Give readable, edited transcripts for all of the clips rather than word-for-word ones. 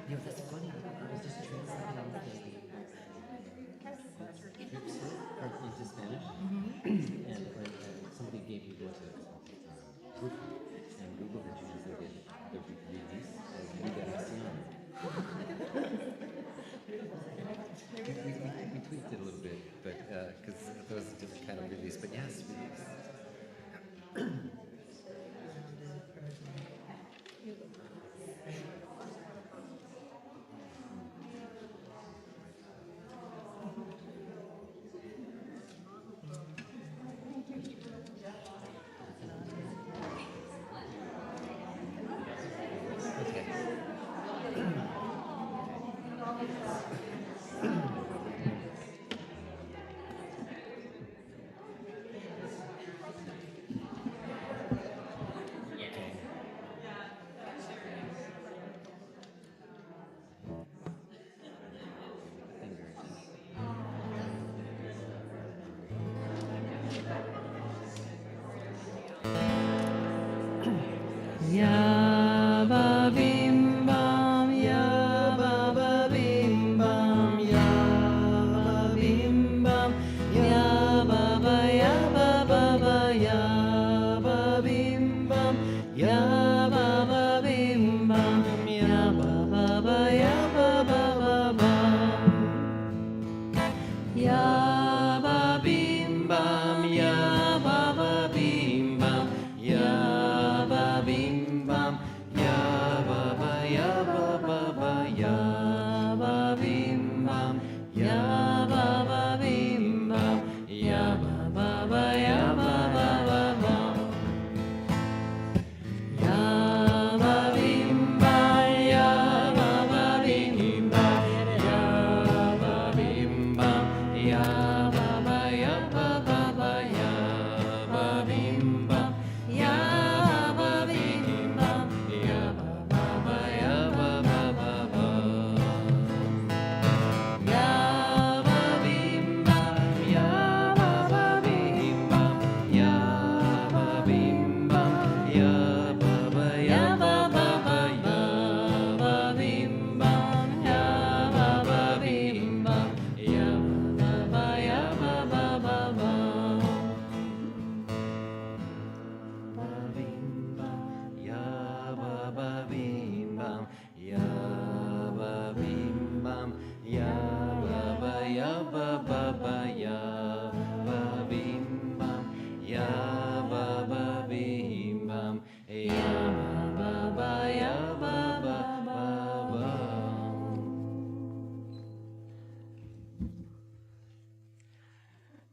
You know, that's funny. I was just translating into Spanish, and somebody gave me the Google, and Google had translated the release as Liberación. We tweaked it a little bit, but because that was a different kind of release. But yes, release. Ya ba bim bam, ya ba bim bam, ya ba bim bam, ya ba ya ba ya ba bim bam, ya ba bim bam, ya ba ya ba bam, ya ba bim bam, ya ba bim bam, ya ba bim bam, ya ba ya ba ya ba bim bam, ya ba bim bam, ya ba ya ba bam, ya ba bim bam, ya ba bim bam, ya ba bim bam, ya ba ya ba ya ba bim bam, ya ba bim bam, ya ba ya ba bam, ya ba bim bam, ya ba bim bam, ya ba bim bam, ya ba ya ba ya ba bim bam, ya ba bim bam, ya ba ya ba ba ba ya ba bim bam ya ba bim bam ya ba ya ba ba.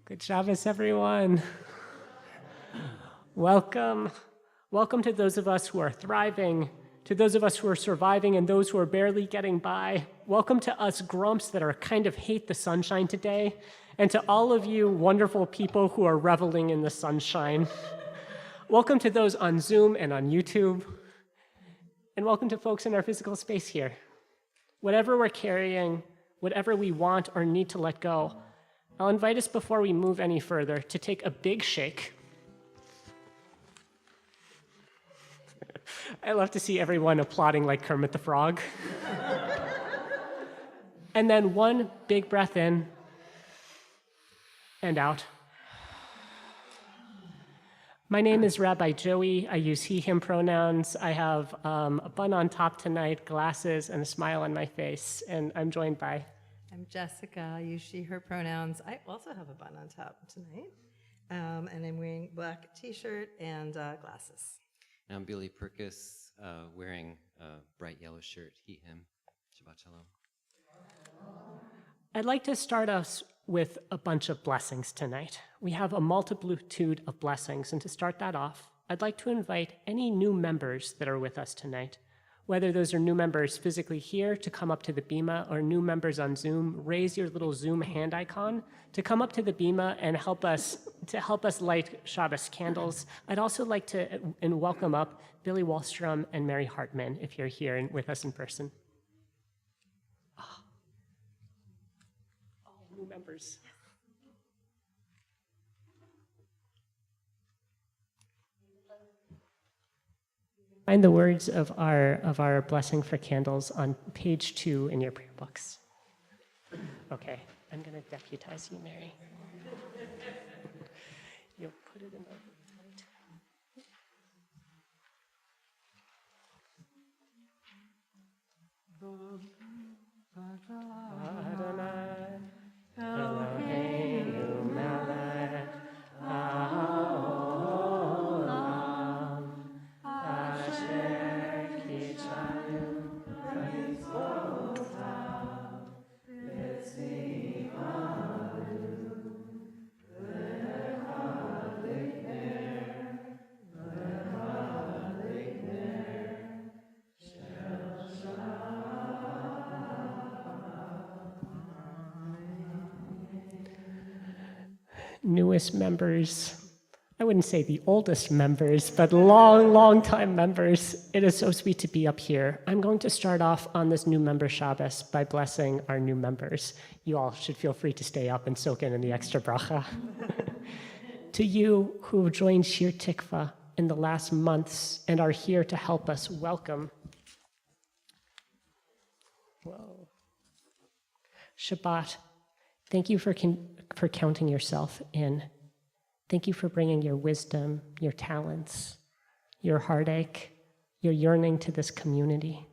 Good Shabbos, everyone. Welcome. Welcome to those of us who are thriving, to those of us who are surviving, and those who are barely getting by. Welcome to us grumps that are kind of hate the sunshine today, and to all of you wonderful people who are reveling in the sunshine. Welcome to those on Zoom and on YouTube, and welcome to folks in our physical space here. Whatever we're carrying, whatever we want or need to let go, I'll invite us before we move any further to take a big shake. I love to see everyone applauding like Kermit the Frog. And then one big breath in and out. My name is Rabbi Joey. I use he, him pronouns. I have a bun on top tonight, glasses, and a smile on my face. And I'm joined by... I'm Jessica. I use she, her pronouns. I also have a bun on top tonight. And I'm wearing black t-shirt and glasses. I'm Billy Perkis, wearing a bright yellow shirt, he, him. Shabbat shalom. I'd like to start us with a bunch of blessings tonight. We have a multitude of blessings, and to start that off, I'd like to invite any new members that are with us tonight, whether those are new members physically here to come up to the bima or new members on Zoom, raise your little Zoom hand icon to come up to the bima and help us light Shabbos candles. I'd also like to welcome up Billy Wallstrom and Mary Hartman if you're here with us in person. Oh, new members. Find the words of our blessing for candles on page 2 in your prayer books. Okay, I'm going to deputize you, Mary. You'll put it in the light. Adonai, Eloheinu melech haolam, asher kitchanu mitzvotav v'tzivanu lecha likner shel newest members, I wouldn't say the oldest members, but long time members. It is so sweet to be up here. I'm going to start off on this new member Shabbos by blessing our new members. You all should feel free to stay up and soak in the extra bracha. To you who have joined Shir Tikva in the last months and are here to help us, welcome. Whoa. Shabbat, thank you for counting yourself in. Thank you for bringing your wisdom, your talents, your heartache, your yearning to this community.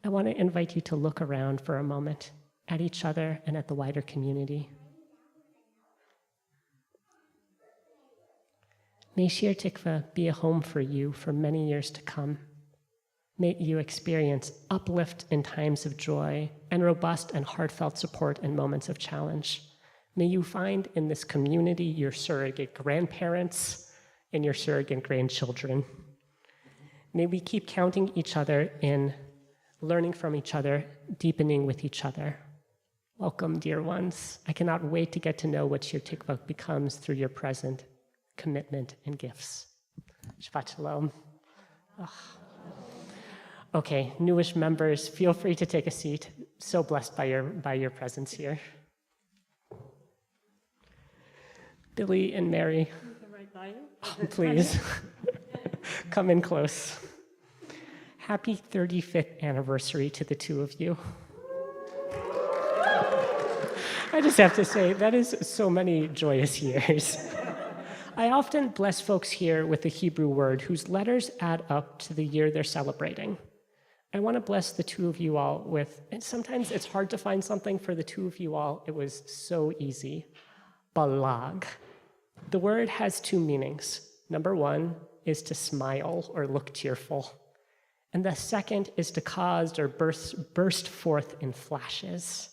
I want to invite you to look around for a moment at each other and at the wider community. May Shir Tikva be a home for you for many years to come. May you experience uplift in times of joy and robust and heartfelt support in moments of challenge. May you find in this community your surrogate grandparents and your surrogate grandchildren. May we keep counting each other in, learning from each other, deepening with each other. Welcome, dear ones. I cannot wait to get to know what Shir Tikva becomes through your present commitment and gifts. Shabbat shalom. Ugh. Okay, newish members, feel free to take a seat. So blessed by your presence here. Billy and Mary, please come in close. Happy 35th anniversary to the two of you. I just have to say, that is so many joyous years. I often bless folks here with a Hebrew word whose letters add up to the year they're celebrating. I want to bless the two of you all with, and sometimes it's hard to find something for the two of you all. It was so easy. Balag. The word has two meanings. Number one is to smile or look tearful. And the second is to cause or burst forth in flashes.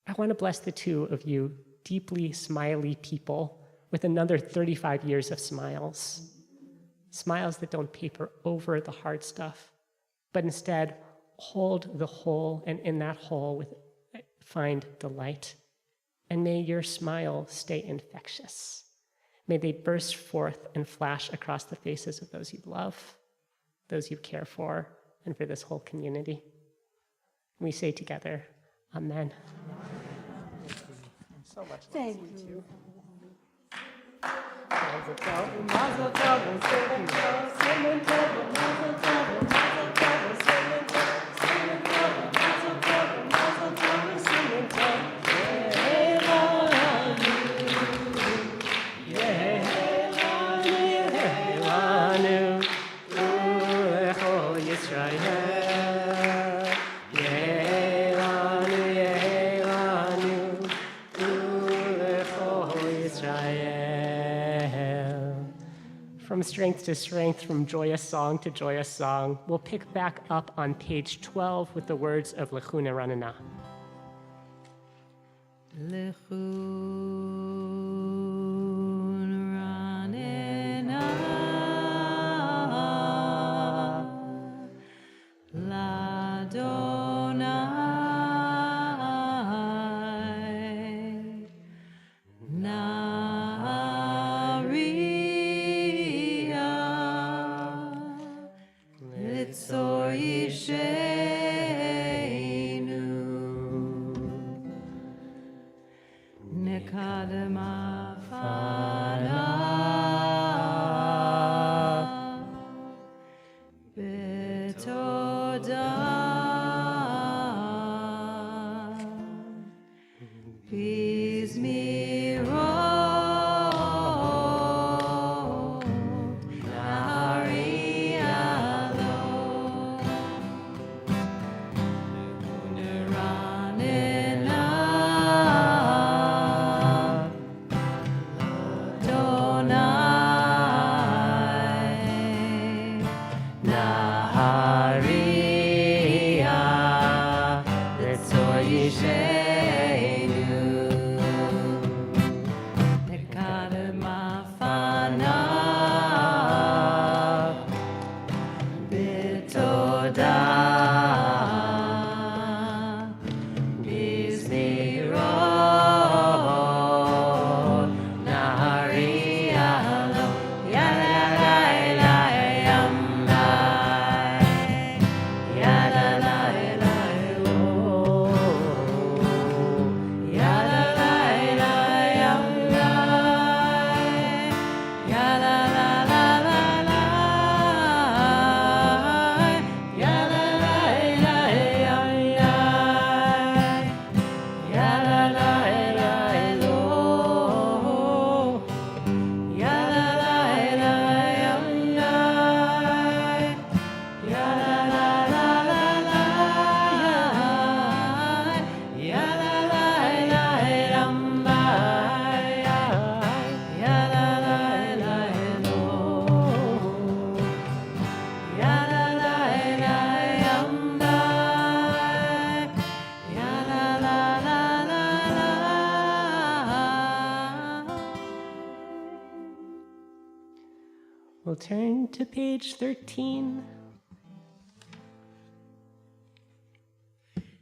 I want to bless the two of you deeply smiley people with another 35 years of smiles. Smiles that don't paper over the hard stuff, but instead hold the hole, and in that hole find delight. And may your smile stay infectious. May they burst forth and flash across the faces of those you love, those you care for, and for this whole community. We say together, Amen. So much love. Thank you. Mazel tov, mazel tov, mazel tov, mazel tov, mazel tov, mazel tov, mazel tov, mazel tov, mazel tov, mazel tov, mazel tov. Yehelanu, yehelanu, ulecho Yisrael. Yehelanu, yehelanu, ulecho Yisrael. From strength to strength, from joyous song to joyous song, we'll pick back up on page 12 with the words of Lechuna Ranana. Lechun ranena Ladonai Nariya Litzor Yisheinu Nekadema Fana Betoda Bizmiro Narialo Neranena Donai Nahariya Litzor Yisheinu Nekadema Fana Bitoda Bizmiro Naharialo Yadalalayambai Yadalalaylo Yadalalayambai Yadalalalai Yadalalayambai Yadalalaylo Yadalalayambai Yadalalalai Yadalalayambai Yadalalaylo Yadalalayambai Yadalalalai. We'll turn to page 13.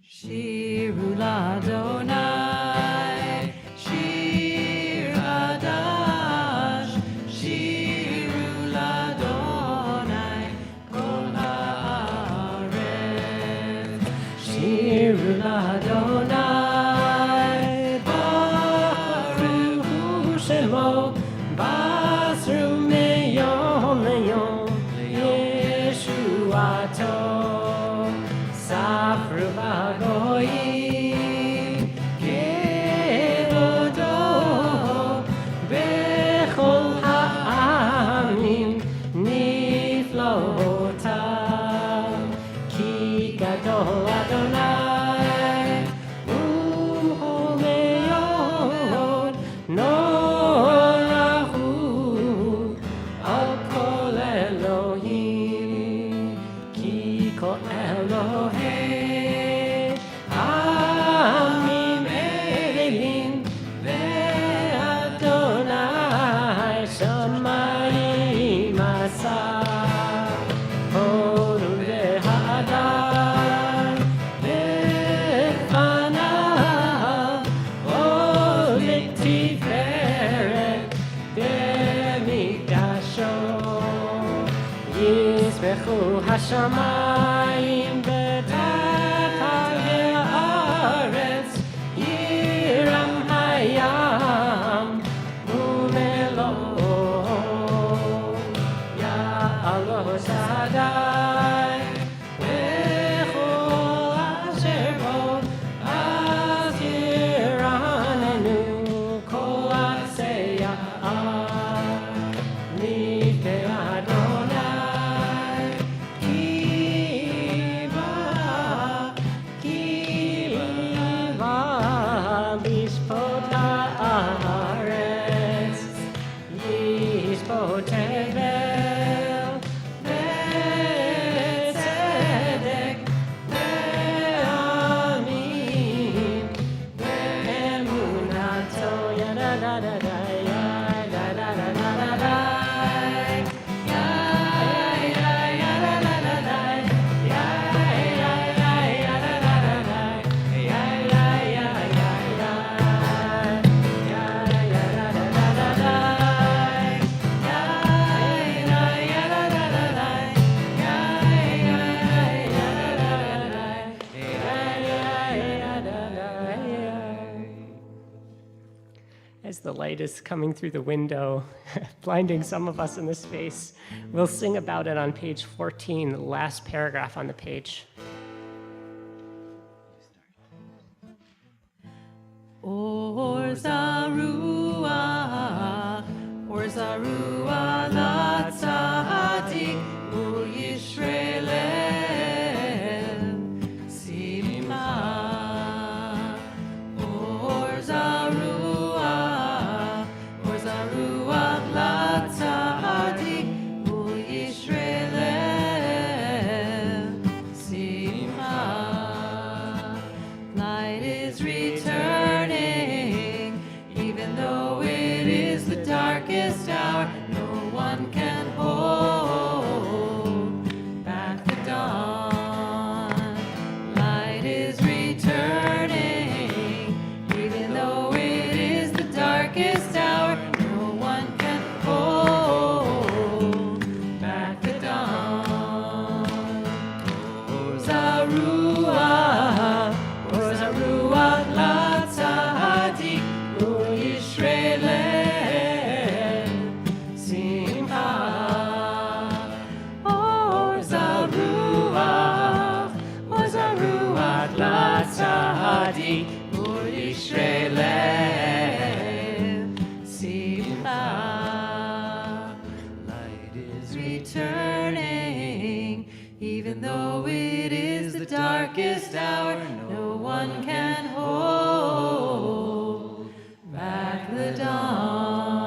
Shiru Ladonai, Shir Hadash, Shiru Ladonai, Kol Haaretz. Shiru Ladonai, Baruch Hu Shemo, Basru Meyom Leyom, Yeshuato, Safru Bagoyim, השמיים ותחת הארץ, ירם הים ומלואו, יעלו שדי וכל אשר בו, אז ירננו כל עצי העם לפני אדוני. לשפוט הארץ, לשפוט תבל וצדק ואמין ואמונתו ידדדדי As the light is coming through the window, blinding some of us in this space, we'll sing about it on page 14, the last paragraph on the page. Or Zaruah Latzadik Ul Yisrael Simcha. Or Zaruah Latzadik Ul Yisrael Simcha. Light is returning, even though it is the darkest hour. No one can hold back the dawn. Light is returning, even though it is the darkest hour. No one can hold back the dawn. Oh, Zaruah Latzadik Ul Yisrael Simcha. Oh, Zaruah Latzadik Ul Yisrael Simcha. Light is returning, even though it is the darkest hour. No one can hold back the dawn.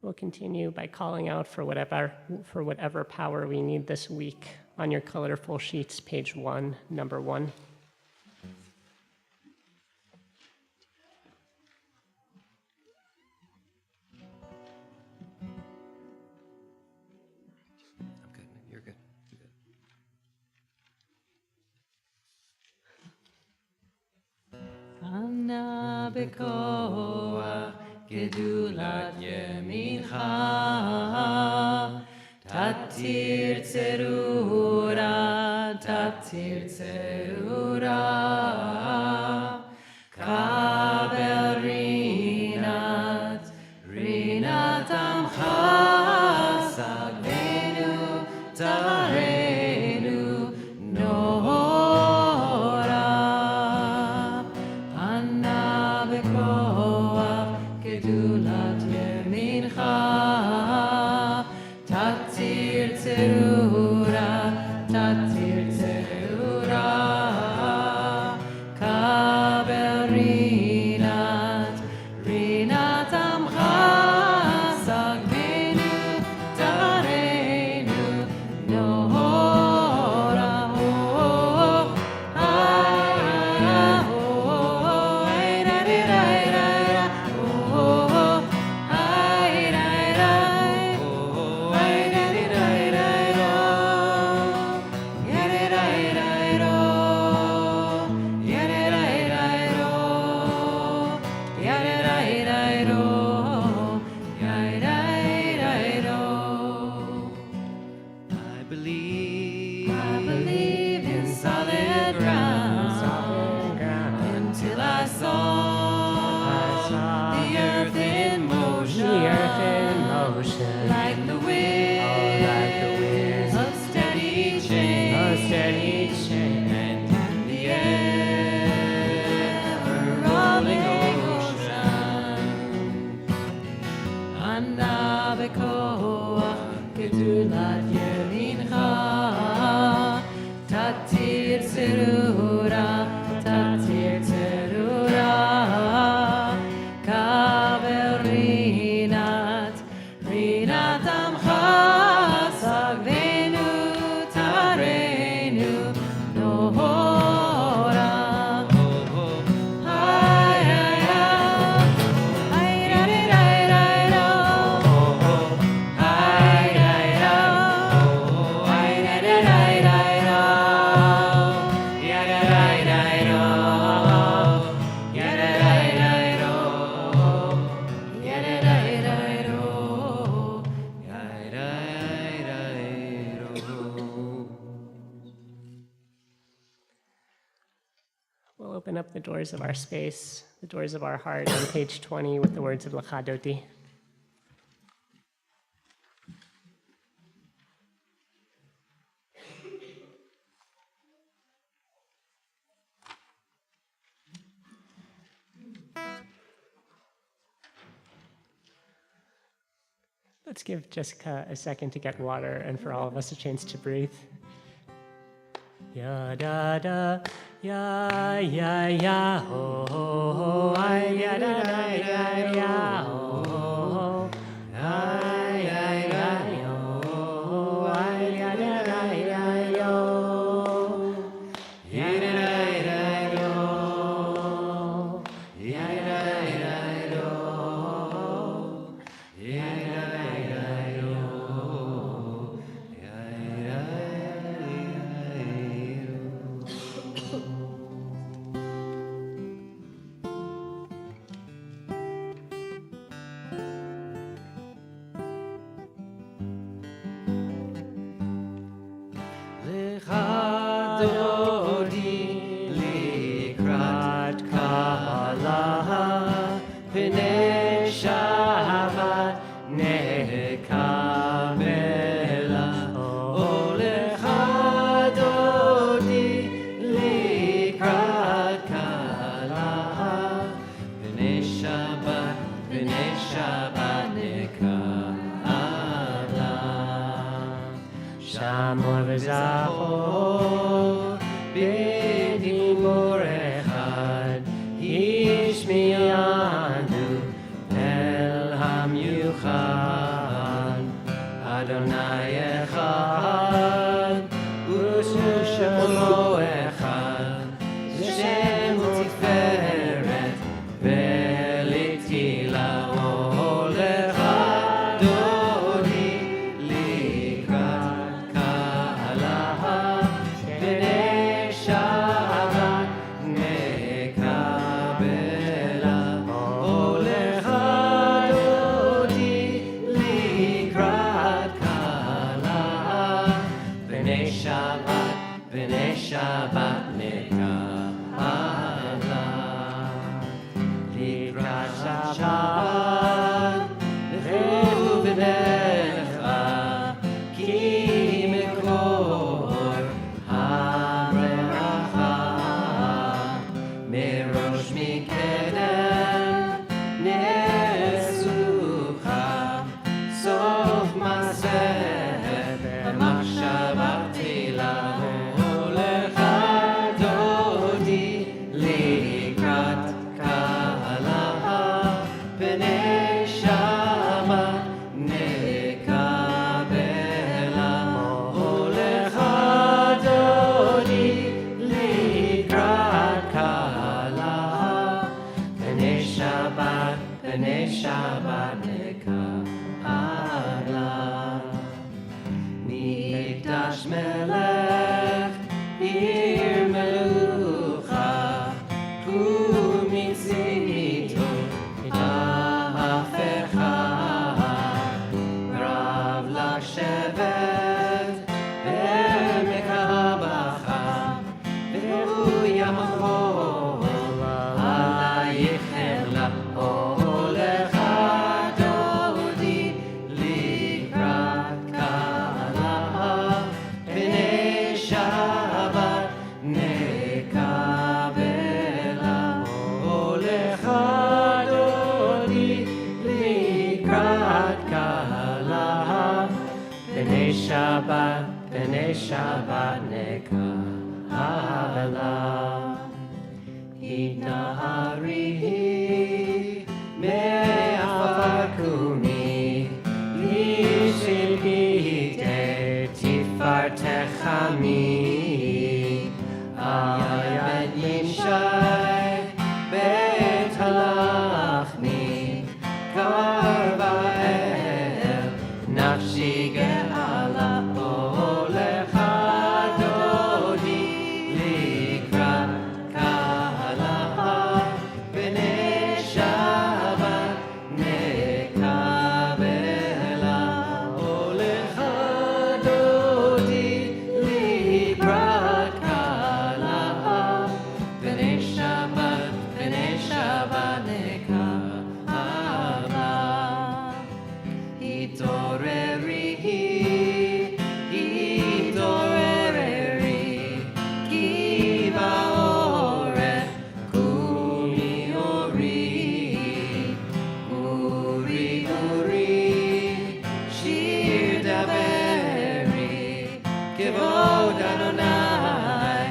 We'll continue by calling out for whatever power we need this week. On your colorful sheets, page 1, number 1. I'm good. You're good. You're good. Ana bekoach gedulat yemincha, tatir tzerura, kabel rinat amcha, sagvenu tarenu nora. Anna bekoach gedulat yemincha, tatir tzerura, kabel till I saw the earth in motion, like the wind, of steady change, and the ever-rolling ocean. Anna bekoach gedulat yemincha, tatir tzerura, kavel rinat amcha, sagvenu tarenu nohora. We'll open up the doors of our space, the doors of our heart on page 20 with the words of Lachadoti. Let's give Jessica a second to get water and for all of us a chance to breathe. Ya da da, ya ya ho ho ho, ay ya da da ya ho ho, ay ya ho, ay ya da da yo, ya da da yo, ya da da yo, ya da da yo. Lechadodi likrat kalaha pnei Shabbat nekabela. O lechadodi likrat kalaha pnei Shabbat nekabela. Shamor v'zachor b'dibur echad hishmiyanu el hamyuchad Adonai echad u'shemo echad l'shem tiferet v'litila. O lechadodi likrat kalaha pnei Shabbat nekabela. O lechadodi likrat kalaha pnei Shabbat nekabela. Likrat Shabbat lechu v'necha ki mekor ha-bracha merosh mikedem nesucha sof maseh b'machshava tila. O lechadodi likrat kalaha pnei Shabbat nekabela. O lechadodi likrat kalaha pnei Shabbat nekabela. Mikdash melech ir melucha kumitzito ha'afecha rav l'shevet v'mekabacha v'hu yamachol Shabbat, B'nai Shabbat nekabela. Hinari me'afar kumi, Yishibite tifartechami. Ayat Yishai bet halachni, Karvael nafshi ge'ala olecha dodi likrat kalaha b'nei Shabbat nekabela olecha dodi likrat kalaha b'nei Shabbat nekabela. Hitoreri, kiva ore, kumi uri, shir daveri, kevod Adonai,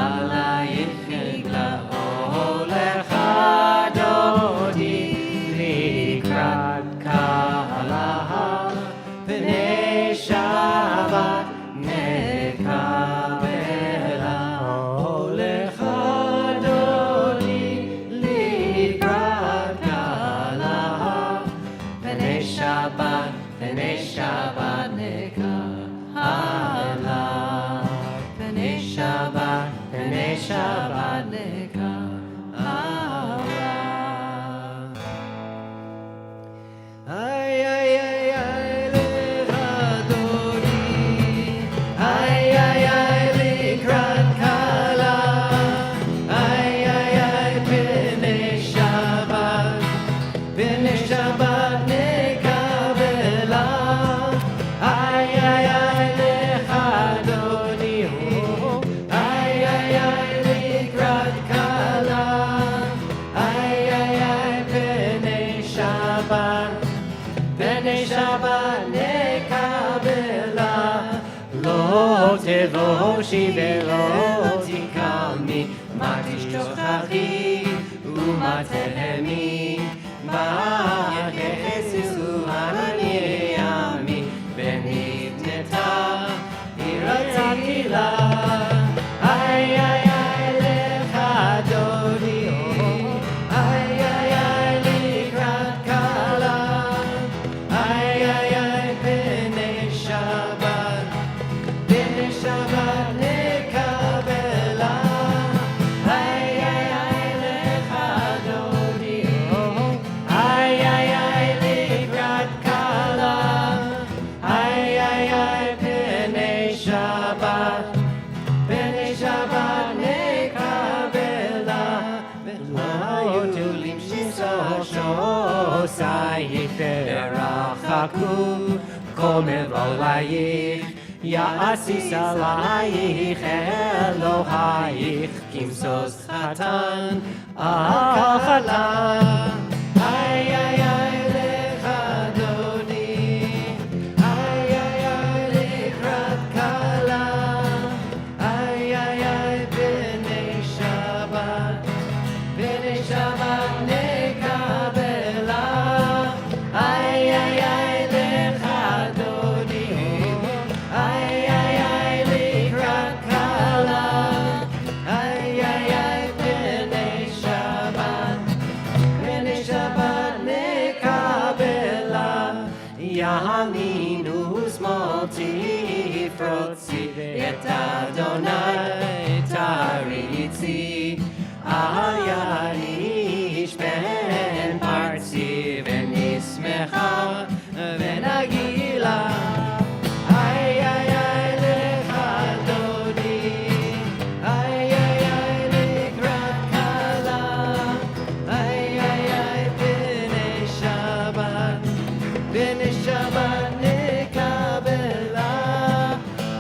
alayich chigla olecha dodi likrat kalaha b'nei Shabbat nekabela olecha dodi likrat kalaha b'nei Shabbat nekabela b'nei Shabbat nekabela. Ay, ay, ay, ay, lechadori. Ay, ay, ay, likrat kala. Ay, ay, ay, b'nei Shabbat nekabela. Ay, ay, ay, lechadori. Ay, ay, ay, likrat kala. Ay, ay, ay, b'nei Shabbat nekabela. Lo tevoshi velo tikami, ma tishtochachi u'ma tehemi, ba'yechesu haniyami, benivneta irati la. Ay, ay, ay, lechadodi. Ay, ay, ay, likrat kala. Ay, ay, ay, b'nei Shabbat nekabela. Ay, ay, ay, lechadodi. Ay, ay, ay, likrat kala. Ay, ay, ay, b'nei Shabbat nekabela. V'lo tulim shosayich v'rachaku kol mevolayich, ya'asis alayich Elohayich kimsos hatan achala. Ay, ay, ay, lechadodi. Ay, ay, ay, likrat kala. Ay, ay, ay, b'nei Shabbat nekabela. Ay, ay, ay, lechadodi. Ay, ay, ay, likrat kala. Ay, ay, ay, b'nei Shabbat nekabela. Yaminu smol tifrotzi et Adonai taritzi. Al yarish ben parzi v'nismecha v'nagila. Ay, ay, ay, lechadodi. Ay, ay, ay, likrat kala. Ay, ay, ay, b'nei Shabbat nekabela.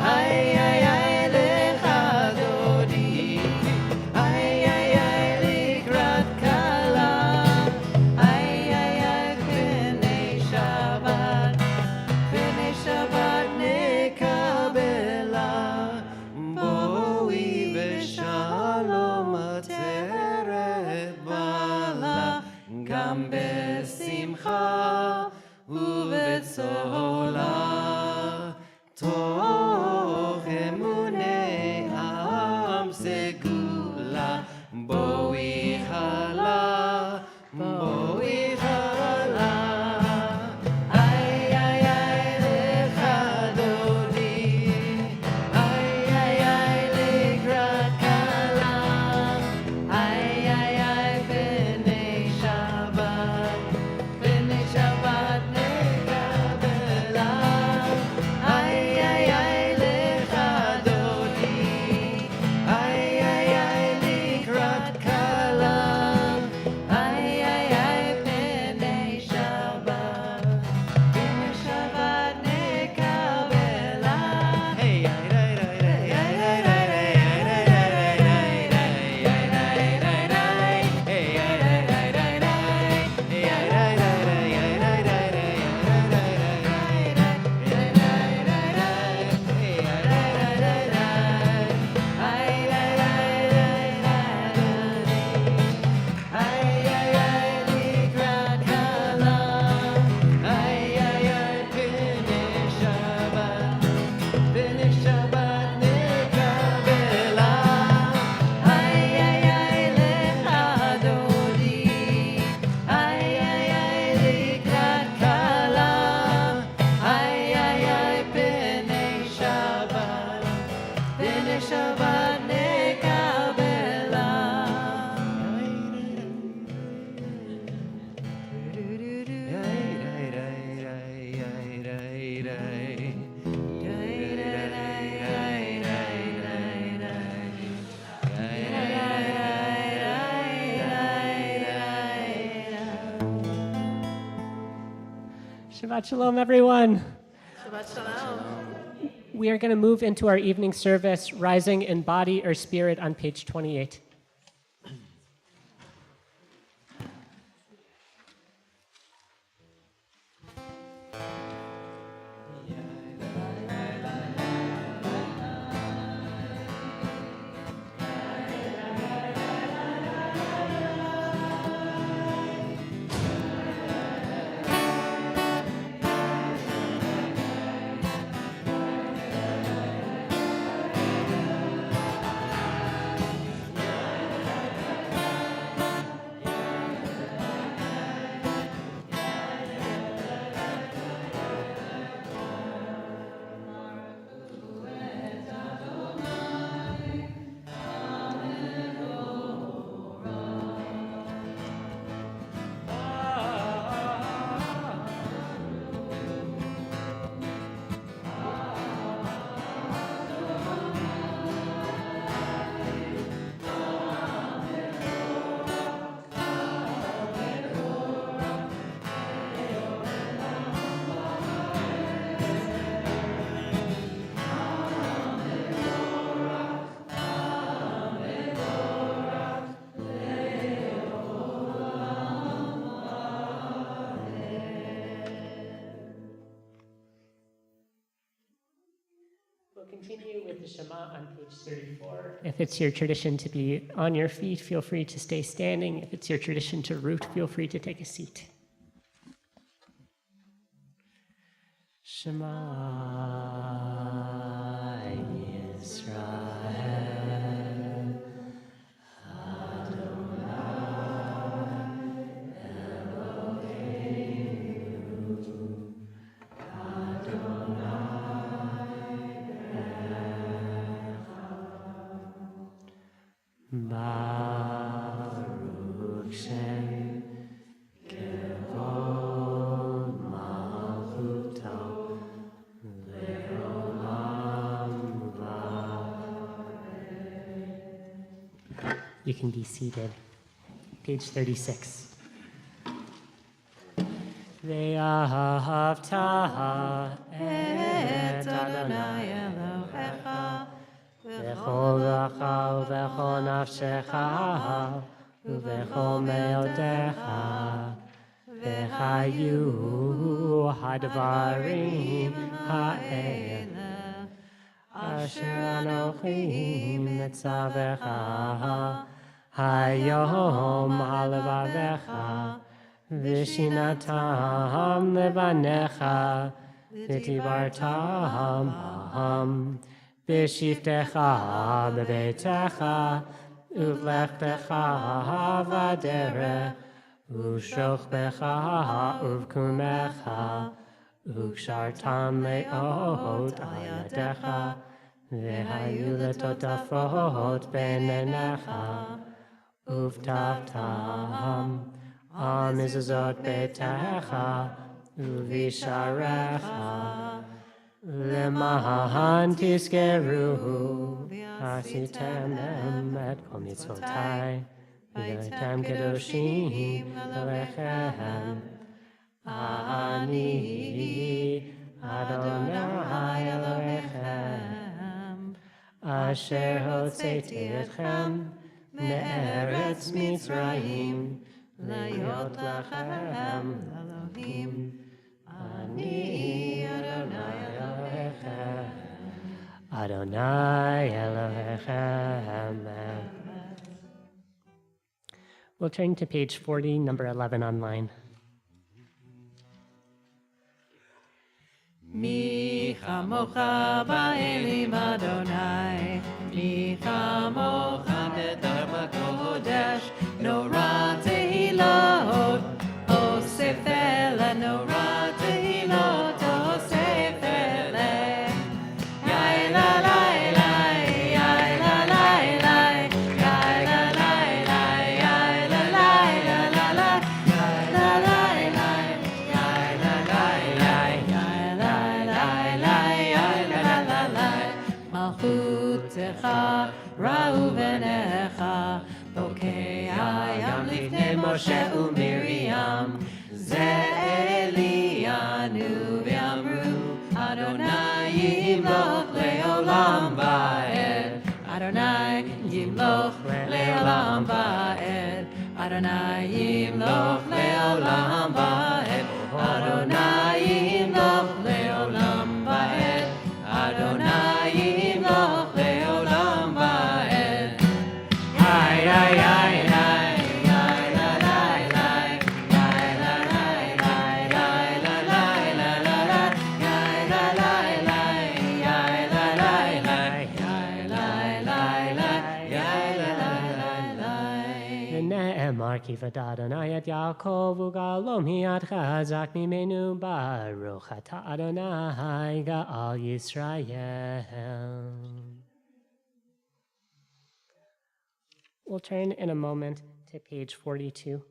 Ay, ay, ay, lechadodi. Ay, ay, ay, likrat גם בשמחה ובצהלה, תוך אמוני עם סגולה, בואי חלה, בואי חלה. איי איי איי לך דודי, איי איי איי לקראת כלה, איי איי איי בני שבת, בני שבת נקבלה. איי איי איי לך דודי, איי איי איי לקראת כלה, איי איי איי בני שבת, בני שבת נקבלה. היי איי איי איי שבת נקבלה. Shabbat Shalom, everyone. Shabbat Shalom. We are going to move into our evening service, rising in body or spirit, on page 28. We'll continue with the Shema on page 34. If it's your tradition to be on your feet, feel free to stay standing. If it's your tradition to root, feel free to take a seat. Shema Yisrael, Baruch Shem Kevod Malchuto Le'olam Va'ed. You can be seated. Page 36. Ve'ahavta et Adonai Elohecha V'chol lecha u'v'chol nafshecha u'v'chol me'odecha v'chayu hadvarim ha'ele asher anochi metzavecha hayom halevavecha V'shinatam levanecha v'tibartam aham b'shiftecha b'beitecha uvlechtecha v'derech Ushochbecha uvkumecha ukshartan leot al yadecha v'hayu letotafot beinenecha uvtaftam al mizuzot beitecha uvisharecha lemahan tiskeruhu asitem et kol mitzvotai V'yaitam kedoshim alechem Ani Adonai Elohechem Asher hotzeti etchem Me'eretz Mitzrayim Le'yot lachem Elohim Ani Adonai Elohechem Adonai Elohechem We'll turn to page 40, number 11 online. Mi chamocha ba'elim Adonai, mi chamocha betar b'kodesh, nora tehilot, osef ele, nora tehilot, osef ele. Yai la la la, yai la la la, yai la la la, yai la la la la, yai la la la, yai la la la, yai la la la, yai la la la. Malchutecha ra'u v'necha, bokei hayam lifnei Moshe u'Miriam, ze Elianu v'amru, Adonai yimloch le'olam va'ed, Adonai yimloch le'olam va'ed, Adonai yimloch le'olam va'ed, Adonai yimloch le'olam va'ed, Adonai yimloch le'olam va'ed. Ay ay ay ay ay la la la, ay la la la, ay la la la la la, ay la la la, ay la la la, ay la la la, ay la la la. V'ne'emar ki v'da Adonai et Yaakov u'galom hi'ad chazak mimenu baruch ata Adonai ga'al Yisrael. We'll turn in a moment to page 42.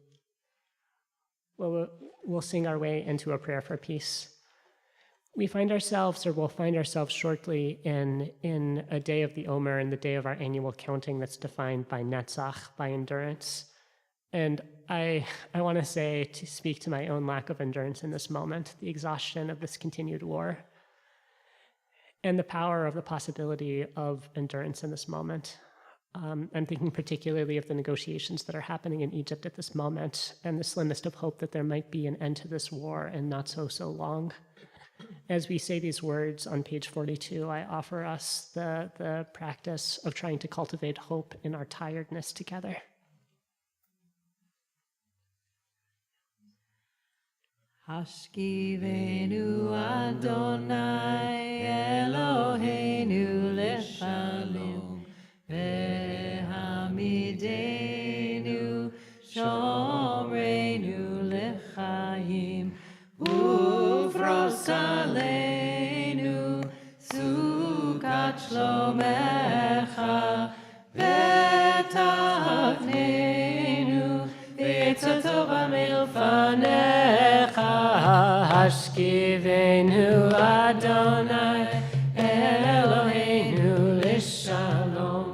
We'll sing our way into a prayer for peace. We find ourselves, or will find ourselves shortly, in a day of the Omer, in the day of our annual counting that's defined by Netzach, by endurance. And I want to say, to speak to my own lack of endurance in this moment, the exhaustion of this continued war, and the power of the possibility of endurance in this moment. I'm thinking particularly of the negotiations that are happening in Egypt at this moment, and the slimmest of hope that there might be an end to this war and not so long. As we say these words on page 42, I offer us the practice of trying to cultivate hope in our tiredness together. Hashkivenu Adonai Eloheinu leshalom, vehamidenu shomreinu lechayim, ufros aleinu sukat shlomecha, vetachnenu v'etza tova milfanecha. Hashkivenu Adonai Eloheinu leshalom,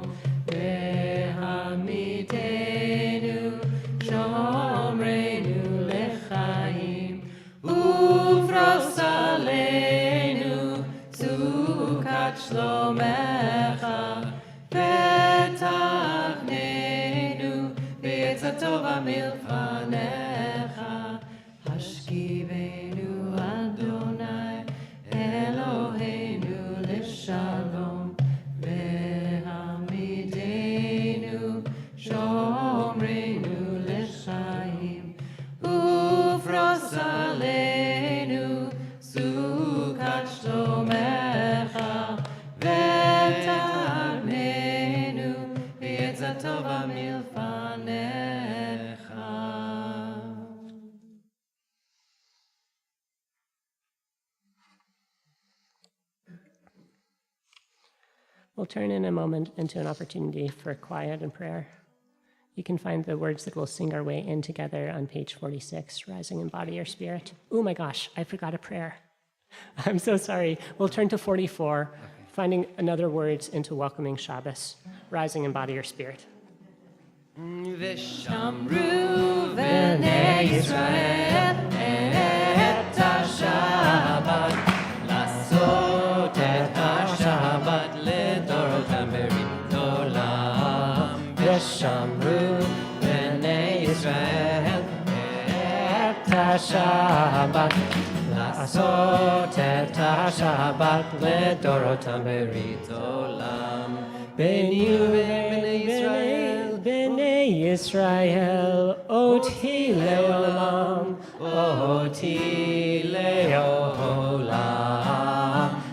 vehamidenu shomreinu lechayim, ufros aleinu sukat shlomecha, vetachnenu v'etza tova milfanecha. Hashkivenu Adonai Eloheinu leshalom, vehamidenu shomreinu lechayim, Alenu, Sukat Shlomecha, V'tarnenu, V'yetza Tova milfanecha. We'll turn in a moment into an opportunity for quiet and prayer. You can find the words that we'll sing our way in together on page 46, Rising in Body or Spirit. Oh my gosh, I forgot a prayer. I'm so sorry. We'll turn to 44, finding another words into welcoming Shabbos, Rising in Body or Spirit. V'shamru v'nei Yisrael et ha-Shabbat, לעשות את השבת לדורותם ברית עולם. ושמרו בני ישראל את השבת, לעשות את השבת לדורותם ברית עולם. בני ובני ישראל, בני ישראל, אותי לעולם, אותי לעולם.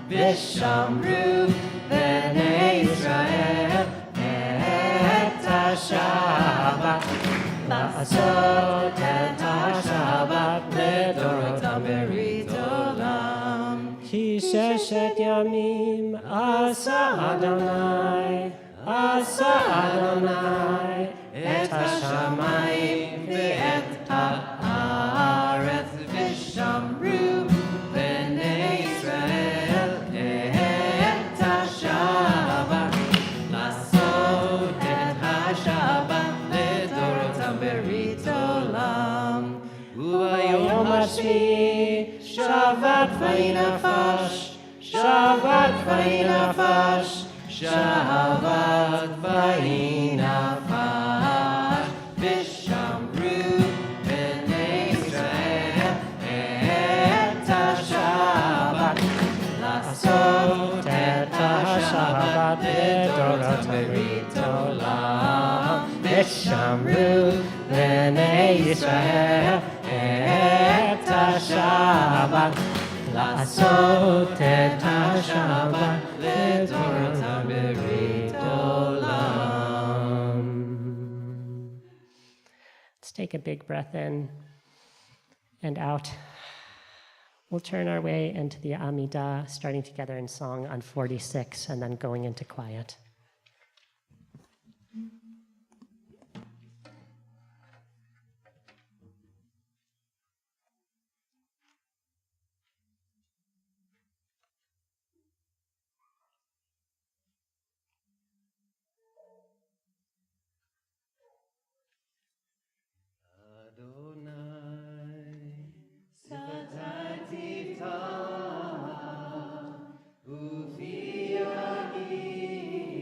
ושמרו בני ישראל את השבת, לעשות את השבת לדורותם ברית עולם. כי ששת ימים עשה אדוני, עשה אדוני את השמיים ואת הארץ. ושמרו בני ישראל את השבת, לעשות את השבת לדורותם ברית עולם. וביום השביעי שבת ויהי נפש, שבת ויהי נפש, שבת ויהי נפש. ושמרו בני ישראל את השבת, לעשות את השבת לדורותם ברית עולם. ושמרו בני ישראל את השבת, לעשות את השבת לדורותם ברית עולם. Let's take a big breath in and out. We'll turn our way into the Amidah, starting together in song on 46 and then going into quiet. Ufi Yagi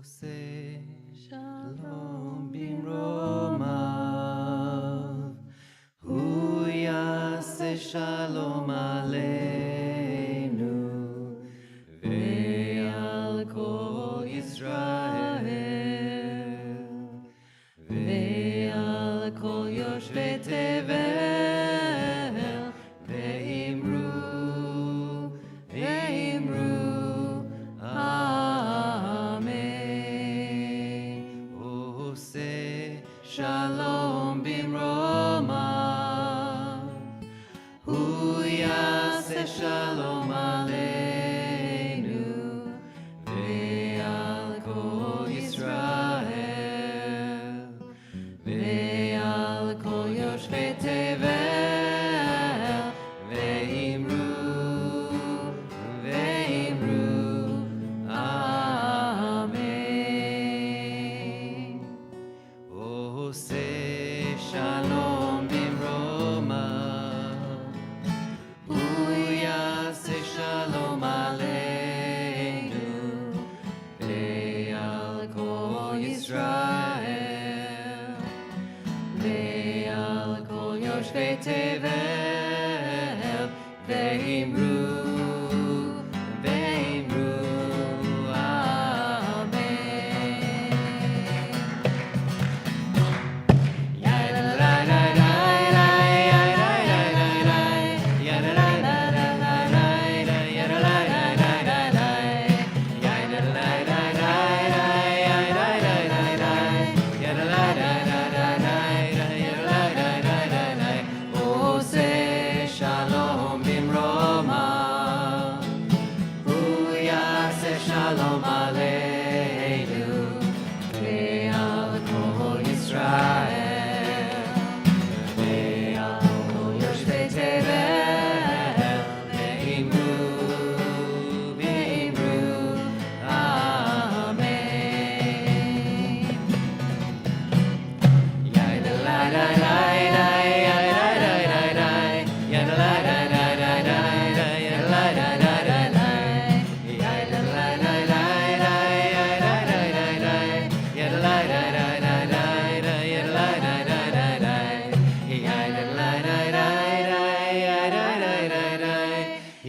Ose shalom bimromav, hu yaseh shalom aleinu, ve'al kol Yisrael, ve'al kol yoshvei tevel, ve'imru, Amen. Ose shalom bimromav, hu yaseh shalom aleinu, ve'al kol Yisrael, ve'al kol yoshvei tevel, ve'imru, Amen. Ose shalom bimromav, hu yaseh shalom aleinu, ve'al kol Yisrael, ve'al kol yoshvei tevel, ve'imru, Ose shalom bimromav, hu yaseh shalom aleinu, ve'al kol Yisrael, ve'al kol yoshvei tevel, ve'imru,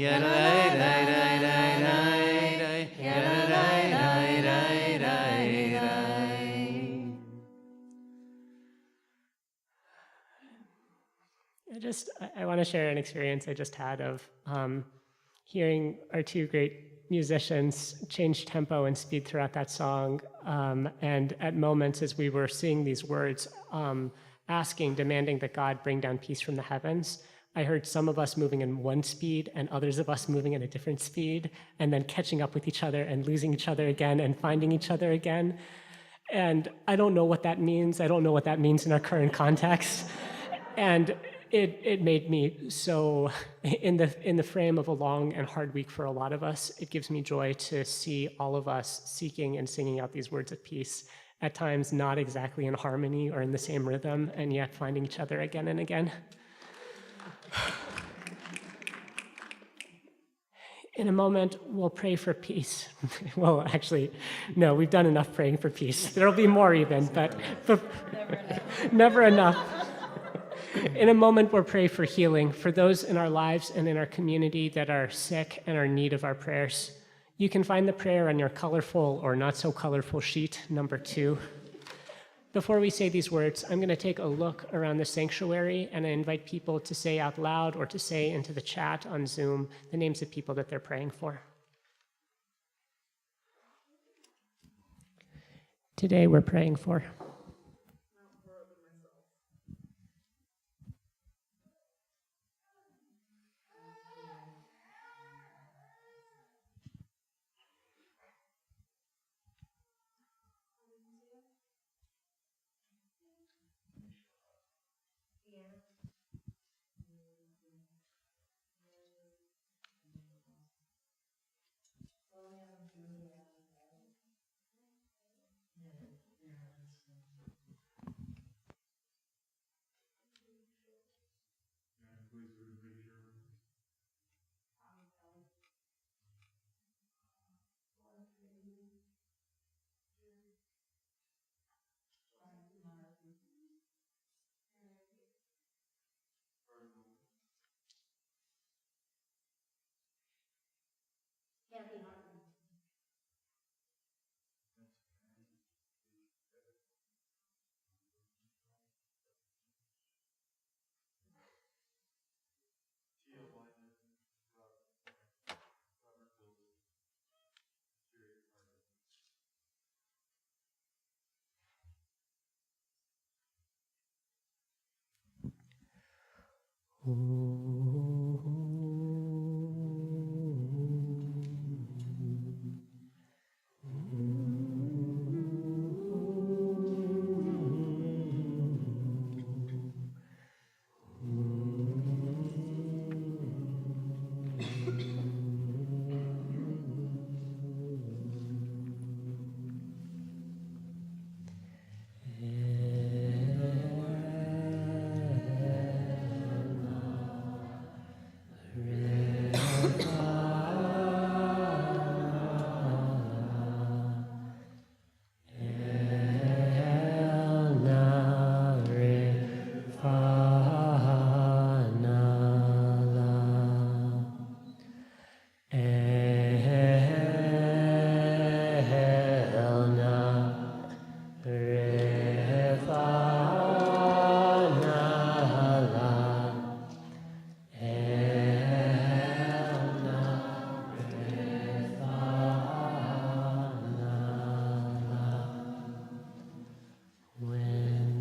Amen. I want to share an experience I just had of hearing our two great musicians change tempo and speed throughout that song. And at moments as we were seeing these words, demanding that God bring down peace from the heavens, I heard some of us moving in one speed and others of us moving at a different speed, and then catching up with each other and losing each other again and finding each other again. And I don't know what that means. I don't know what that means in our current context. And it made me so, in the frame of a long and hard week for a lot of us, it gives me joy to see all of us seeking and singing out these words of peace, at times not exactly in harmony or in the same rhythm, and yet finding each other again and again. In a moment, we'll pray for peace. Well, actually, no, we've done enough praying for peace. There'll be more even, but never enough. In a moment, we'll pray for healing, for those in our lives and in our community that are sick and are in need of our prayers. You can find the prayer on your colorful or not so colorful sheet, number 2. Before we say these words, I'm going to take a look around the sanctuary, and I invite people to say out loud or to say into the chat on Zoom the names of people that they're praying for. Today, we're praying for When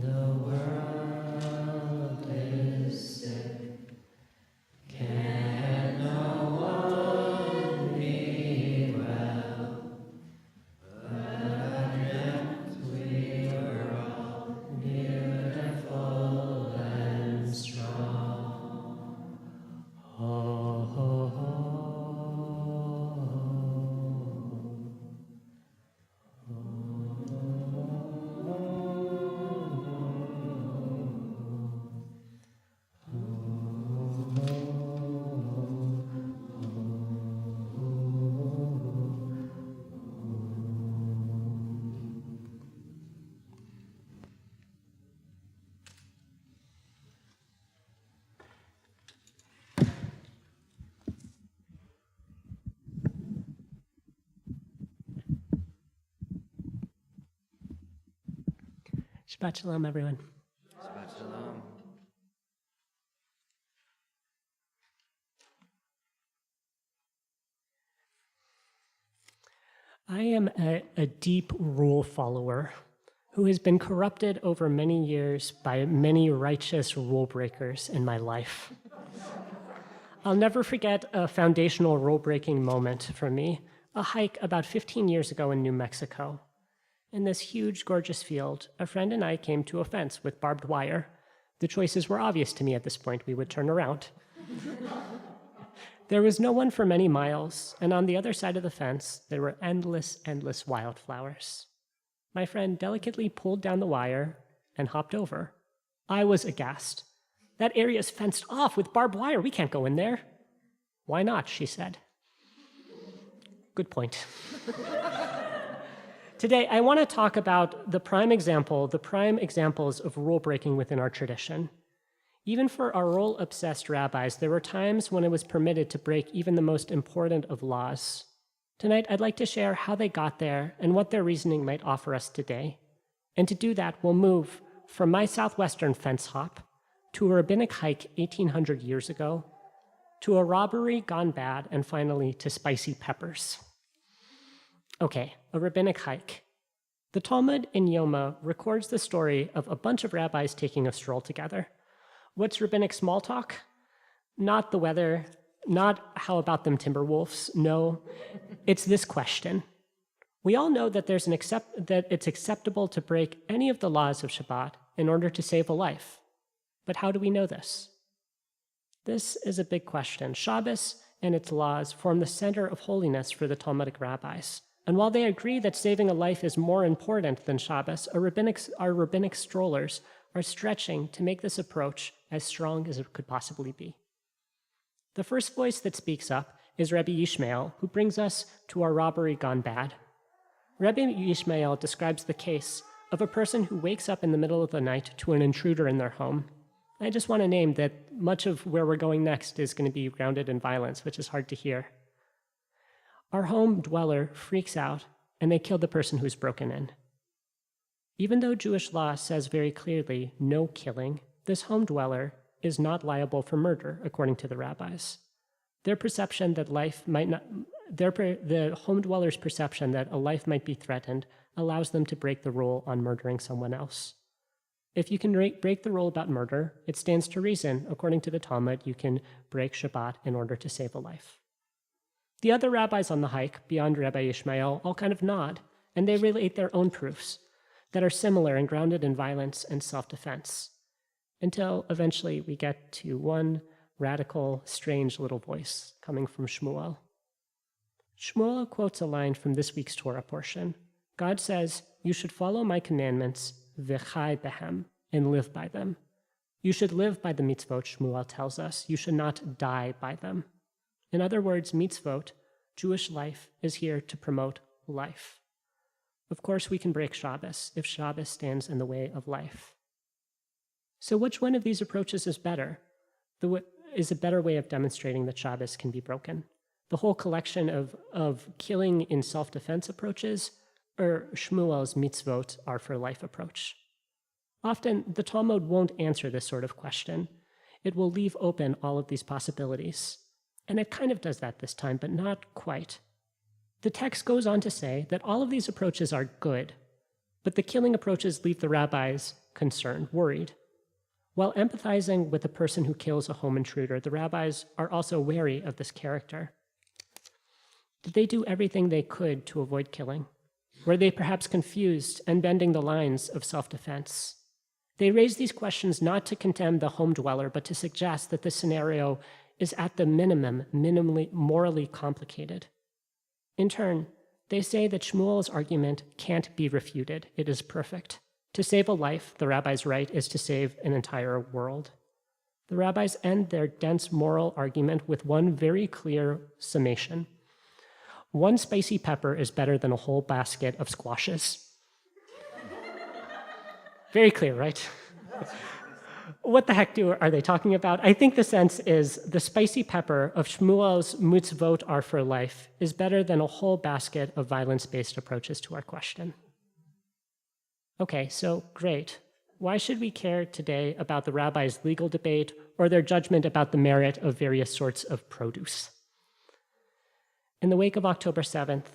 the world is sick, can no one be well? But yet we are all beautiful and strong. Oh, oh, oh. Shabbat shalom, everyone. Shabbat shalom. I am a deep rule follower who has been corrupted over many years by many righteous rule breakers in my life. I'll never forget a foundational rule-breaking moment for me, a hike about 15 years ago in New Mexico. In this huge, gorgeous field, a friend and I came to a fence with barbed wire. The choices were obvious to me at this point. We would turn around. There was no one for many miles, and on the other side of the fence, there were endless, endless wildflowers. My friend delicately pulled down the wire and hopped over. I was aghast. That area is fenced off with barbed wire. We can't go in there. Why not? She said. Good point. Today, I want to talk about the prime examples of rule breaking within our tradition. Even for our rule-obsessed rabbis, there were times when it was permitted to break even the most important of laws. Tonight, I'd like to share how they got there and what their reasoning might offer us today. And to do that, we'll move from my southwestern fence hop to a rabbinic hike 1,800 years ago, to a robbery gone bad, and finally to spicy peppers. Okay, a rabbinic hike. The Talmud in Yoma records the story of a bunch of rabbis taking a stroll together. What's rabbinic small talk? Not the weather, not how about them Timberwolves. No, it's this question. We all know that that it's acceptable to break any of the laws of Shabbat in order to save a life. But how do we know this? This is a big question. Shabbos and its laws form the center of holiness for the Talmudic rabbis. And while they agree that saving a life is more important than Shabbos, our rabbinic strollers are stretching to make this approach as strong as it could possibly be. The first voice that speaks up is Rabbi Yishmael, who brings us to our robbery gone bad. Rabbi Yishmael describes the case of a person who wakes up in the middle of the night to an intruder in their home. I just want to name that much of where we're going next is going to be grounded in violence, which is hard to hear. Our home dweller freaks out, and they kill the person who's broken in. Even though Jewish law says very clearly no killing, this home dweller is not liable for murder, according to the rabbis. Their perception that life might not, the home dweller's perception that a life might be threatened allows them to break the rule on murdering someone else. If you can break the rule about murder, it stands to reason, according to the Talmud, you can break Shabbat in order to save a life. The other rabbis on the hike, beyond Rabbi Ishmael, all kind of nod, and they relate their own proofs that are similar and grounded in violence and self-defense, until eventually we get to one radical, strange little voice coming from Shmuel. Shmuel quotes a line from this week's Torah portion. God says, "You should follow my commandments, v'chai behem, and live by them." You should live by the mitzvot, Shmuel tells us. You should not die by them. In other words, mitzvot, Jewish life, is here to promote life. Of course, we can break Shabbos if Shabbos stands in the way of life. So which one of these approaches is better? Is a better way of demonstrating that Shabbos can be broken? The whole collection of killing in self-defense approaches, or Shmuel's mitzvot are for life approach? Often, the Talmud won't answer this sort of question. It will leave open all of these possibilities. And it kind of does that this time, but not quite. The text goes on to say that all of these approaches are good, but the killing approaches leave the rabbis concerned, worried. While empathizing with the person who kills a home intruder, the rabbis are also wary of this character. Did they do everything they could to avoid killing? Were they perhaps confused and bending the lines of self-defense? They raise these questions not to condemn the home dweller, but to suggest that this scenario is at the minimally morally complicated. In turn, they say that Shmuel's argument can't be refuted. It is perfect. To save a life, the rabbis write, is to save an entire world. The rabbis end their dense moral argument with one very clear summation. One spicy pepper is better than a whole basket of squashes. Very clear, right? What the heck are they talking about? I think the sense is the spicy pepper of Shmuel's mitzvot are for life is better than a whole basket of violence-based approaches to our question. Okay, so great. Why should we care today about the rabbis' legal debate or their judgment about the merit of various sorts of produce? In the wake of October 7th,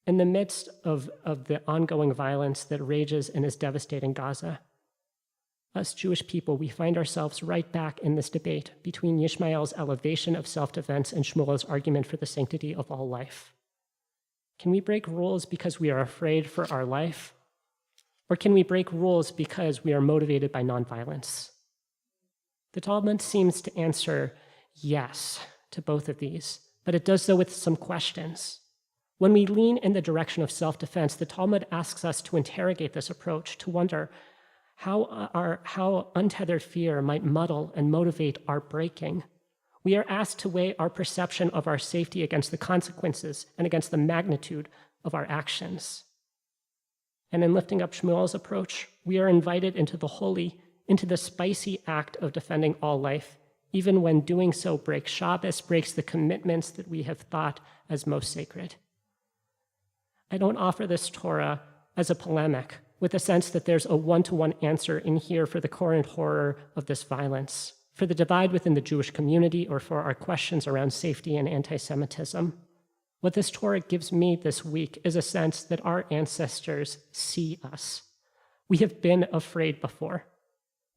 in the midst of the ongoing violence that rages and is devastating Gaza, us Jewish people, we find ourselves right back in this debate between Yishmael's elevation of self-defense and Shmuel's argument for the sanctity of all life. Can we break rules because we are afraid for our life? Or can we break rules because we are motivated by nonviolence? The Talmud seems to answer yes to both of these, but it does so with some questions. When we lean in the direction of self-defense, the Talmud asks us to interrogate this approach, to wonder how untethered fear might muddle and motivate our breaking. We are asked to weigh our perception of our safety against the consequences and against the magnitude of our actions. And in lifting up Shmuel's approach, we are invited into the holy, into the spicy act of defending all life, even when doing so breaks Shabbos, breaks the commitments that we have thought as most sacred. I don't offer this Torah as a polemic, with a sense that there's a one-to-one answer in here for the current horror of this violence, for the divide within the Jewish community, or for our questions around safety and anti-Semitism. What this Torah gives me this week is a sense that our ancestors see us. We have been afraid before.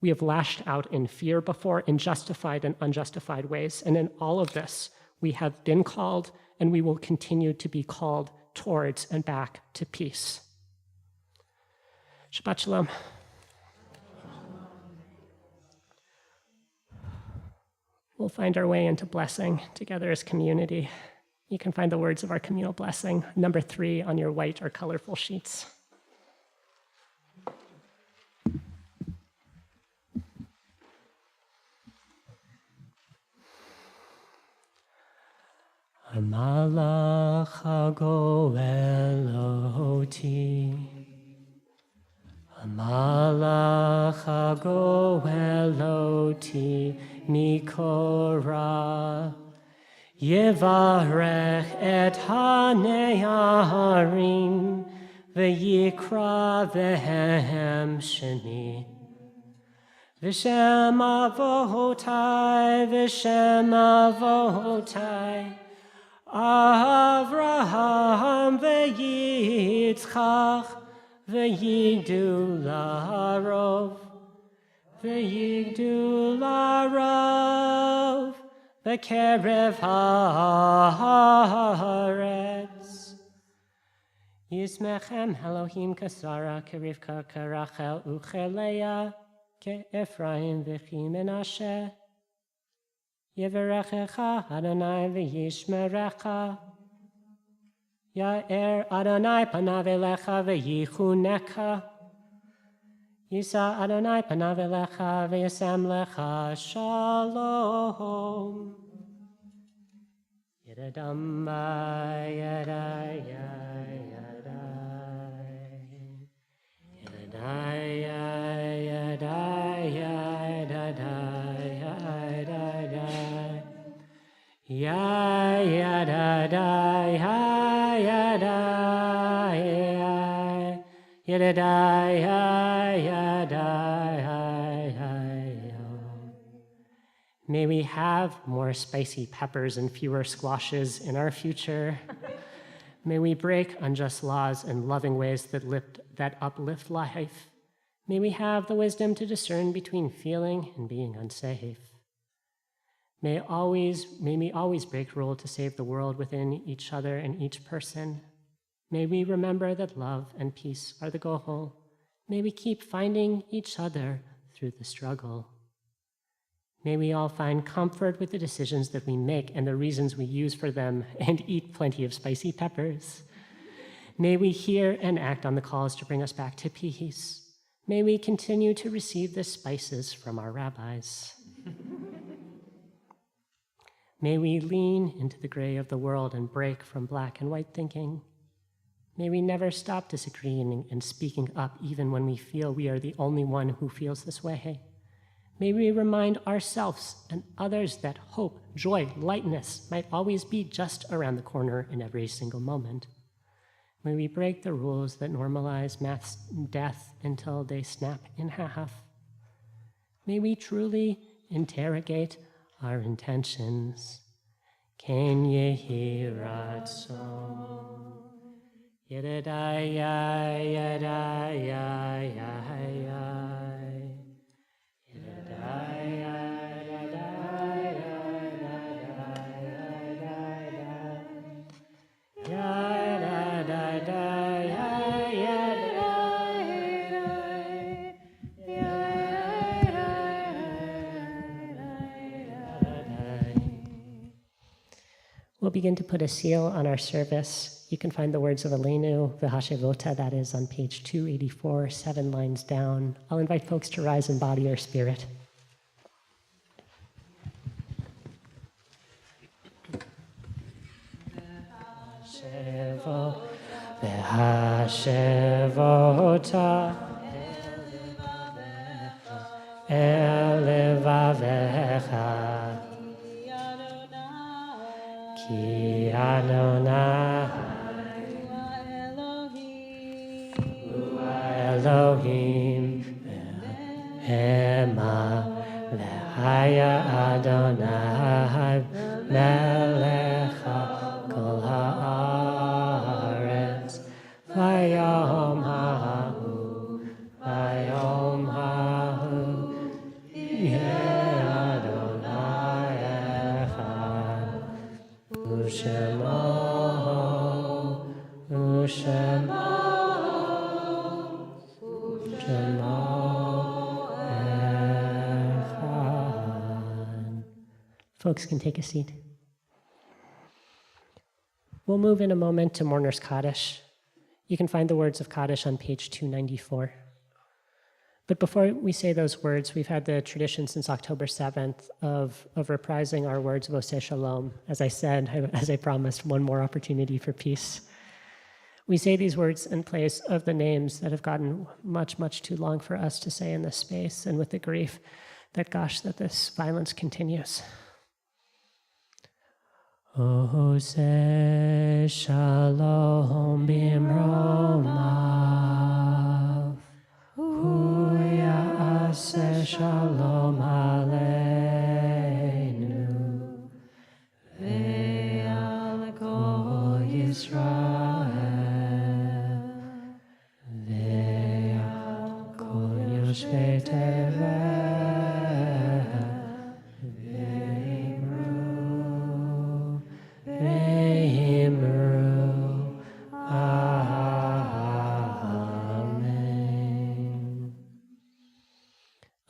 We have lashed out in fear before, in justified and unjustified ways. And in all of this, we have been called, and we will continue to be called towards and back to peace. Shabbat Shalom. We'll find our way into blessing together as community. You can find the words of our communal blessing, number 3, on your white or colorful sheets. Hamalach hagoel oti, Hamalach hagoel oti mikora, Yevarech et haneharim, v'yikra vehem sheni. V'shem avotai, v'shem avotai, Avraham v'yitzchak, v'yidu la'arov. V'yigdu la'rov b'kerev haaretz. Yismechem Elohim kasara kerivka karachel uchelea ke'Ephraim v'chi Menashe. Yevarechecha Adonai v'yishmerecha. Ya'er Adonai panav elecha v'yichuneka. Yisa Adonai panav elecha v'yasem lecha shalom. Yedadam yadai yadai yadai May we have more spicy peppers and fewer squashes in our future. May we break unjust laws in loving ways that uplift life. May we have the wisdom to discern between feeling and being unsafe. May we always break rule to save the world within each other and each person. May we remember that love and peace are the goal. May we keep finding each other through the struggle. May we all find comfort with the decisions that we make and the reasons we use for them, and eat plenty of spicy peppers. May we hear and act on the calls to bring us back to peace. May we continue to receive the spices from our rabbis. May we lean into the gray of the world and break from black and white thinking. May we never stop disagreeing and speaking up even when we feel we are the only one who feels this way. May we remind ourselves and others that hope, joy, lightness might always be just around the corner in every single moment. May we break the rules that normalize mass death until they snap in half. May we truly interrogate our intentions. Ken yehi ratzon. Yedadai yadai yadai. We'll begin to put a seal on our service. You can find the words of Aleinu, V'hashevota, that is on page 284, 7 lines down. I'll invite folks to rise in body or spirit. V'hashevota elevavecha ki Adonai Elohim Hema V'haya Adonai Melecha Kol Haaretz Vayom Hahu Vayom Hahu Yeh Adonai Echad U'Shemo U'Shemo Folks can take a seat. We'll move in a moment to Mourner's Kaddish. You can find the words of Kaddish on page 294. But before we say those words, we've had the tradition since October 7th of reprising our words of Oseh Shalom. As I said, as I promised, one more opportunity for peace. We say these words in place of the names that have gotten much, much too long for us to say in this space, and with the grief that, gosh, that this violence continues. Oseh Shalom bimromav, Hu ya'aseh Shalom aleinu, ve'al kol Yisrael, ve'al kol yoshvei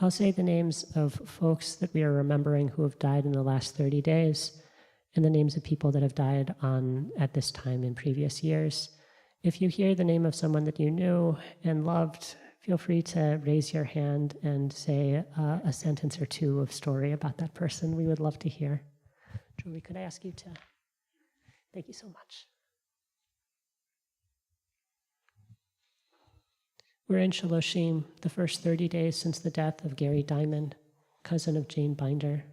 I'll say the names of folks that we are remembering who have died in the last 30 days and the names of people that have died at this time in previous years. If you hear the name of someone that you knew and loved, feel free to raise your hand and say a sentence or two of story about that person. We would love to hear. Julie, could I ask you to? Thank you so much. We're in Shaloshim, the first 30 days since the death of Gary Diamond, cousin of Jane Binder.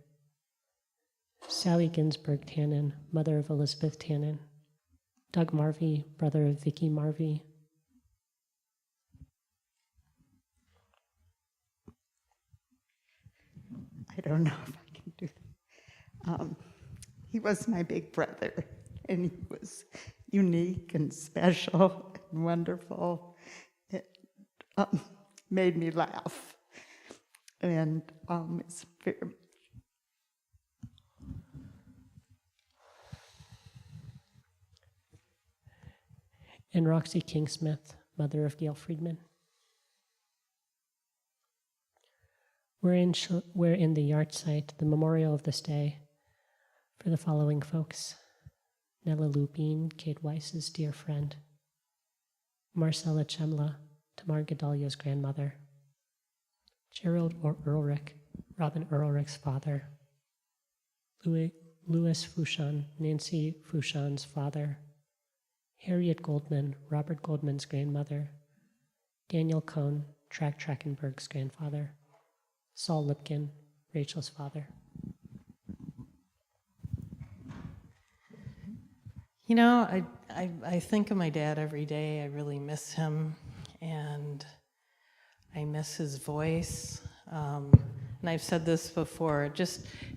Sally Ginsberg Tannen, mother of Elizabeth Tannen. Doug Marvey, brother of Vicky Marvey. I don't know if I can do that. He was my big brother, and he was unique and special and wonderful. It made me laugh, and it's very. And Roxy Kingsmith, mother of Gail Friedman. We're in the yard site, the memorial of this day, for the following folks: Nella Lupin, Kate Weiss's dear friend; Marcella Chemla, Tamar Gedalia's grandmother; Gerald Ehrlich, Robin Ehrlich's father; Louis Fouchon, Nancy Fouchon's father; Harriet Goldman, Robert Goldman's grandmother; Daniel Cohn, Track Trachtenberg's grandfather; Saul Lipkin, Rachel's father. You know, I think of my dad every day. I really miss him, and I miss his voice. And I've said this before.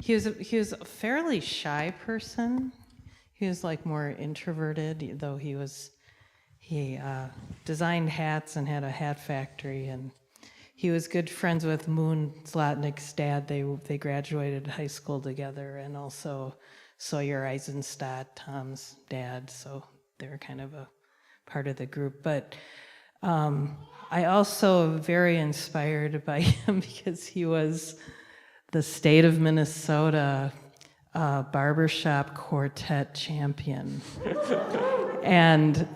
He was a fairly shy person. He was like more introverted, though he designed hats and had a hat factory, and he was good friends with Moon Zlotnick's dad. They graduated high school together, and also Sawyer Eisenstadt, Tom's dad, so they were kind of a part of the group. But I also am very inspired by him because he was the state of Minnesota barbershop quartet champion and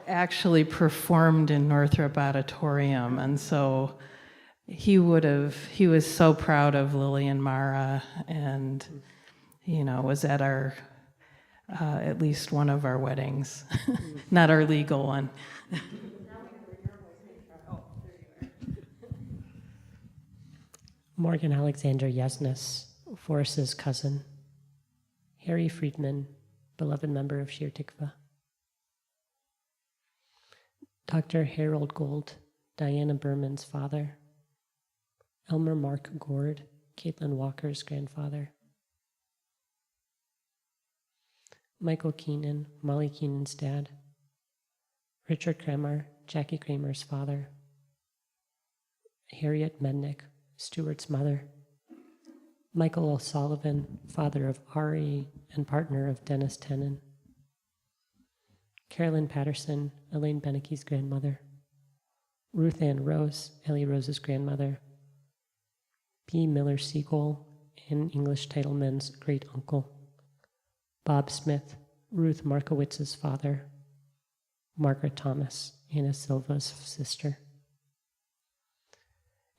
actually performed in Northrop Auditorium. And so he was so proud of Lily and Mara, and was at our at least one of our weddings, not our legal one. Morgan Alexander Yesnes, Forrest's cousin; Harry Friedman, beloved member of Shir Tikva; Dr. Harold Gold, Diana Berman's father; Elmer Mark Gord, Caitlin Walker's grandfather; Michael Keenan, Molly Keenan's dad; Richard Kramer, Jackie Kramer's father; Harriet Mednick, Stuart's mother; Michael O'Sullivan, father of Ari and partner of Dennis Tenen; Carolyn Patterson, Elaine Benecke's grandmother; Ruth Ann Rose, Ellie Rose's grandmother; P. Miller Siegel, Ann English Titleman's great uncle; Bob Smith, Ruth Markowitz's father; Margaret Thomas, Anna Silva's sister.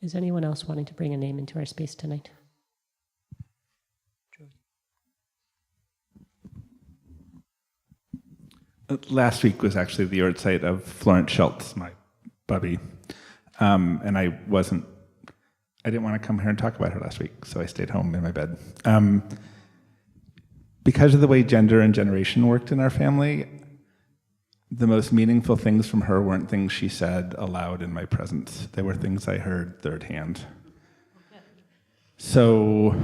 Is anyone else wanting to bring a name into our space tonight? Last week was actually the yard site of Florence Schultz, my bubby. And I didn't want to come here and talk about her last week, so I stayed home in my bed. Because of the way gender and generation worked in our family, the most meaningful things from her weren't things she said aloud in my presence. They were things I heard third hand. So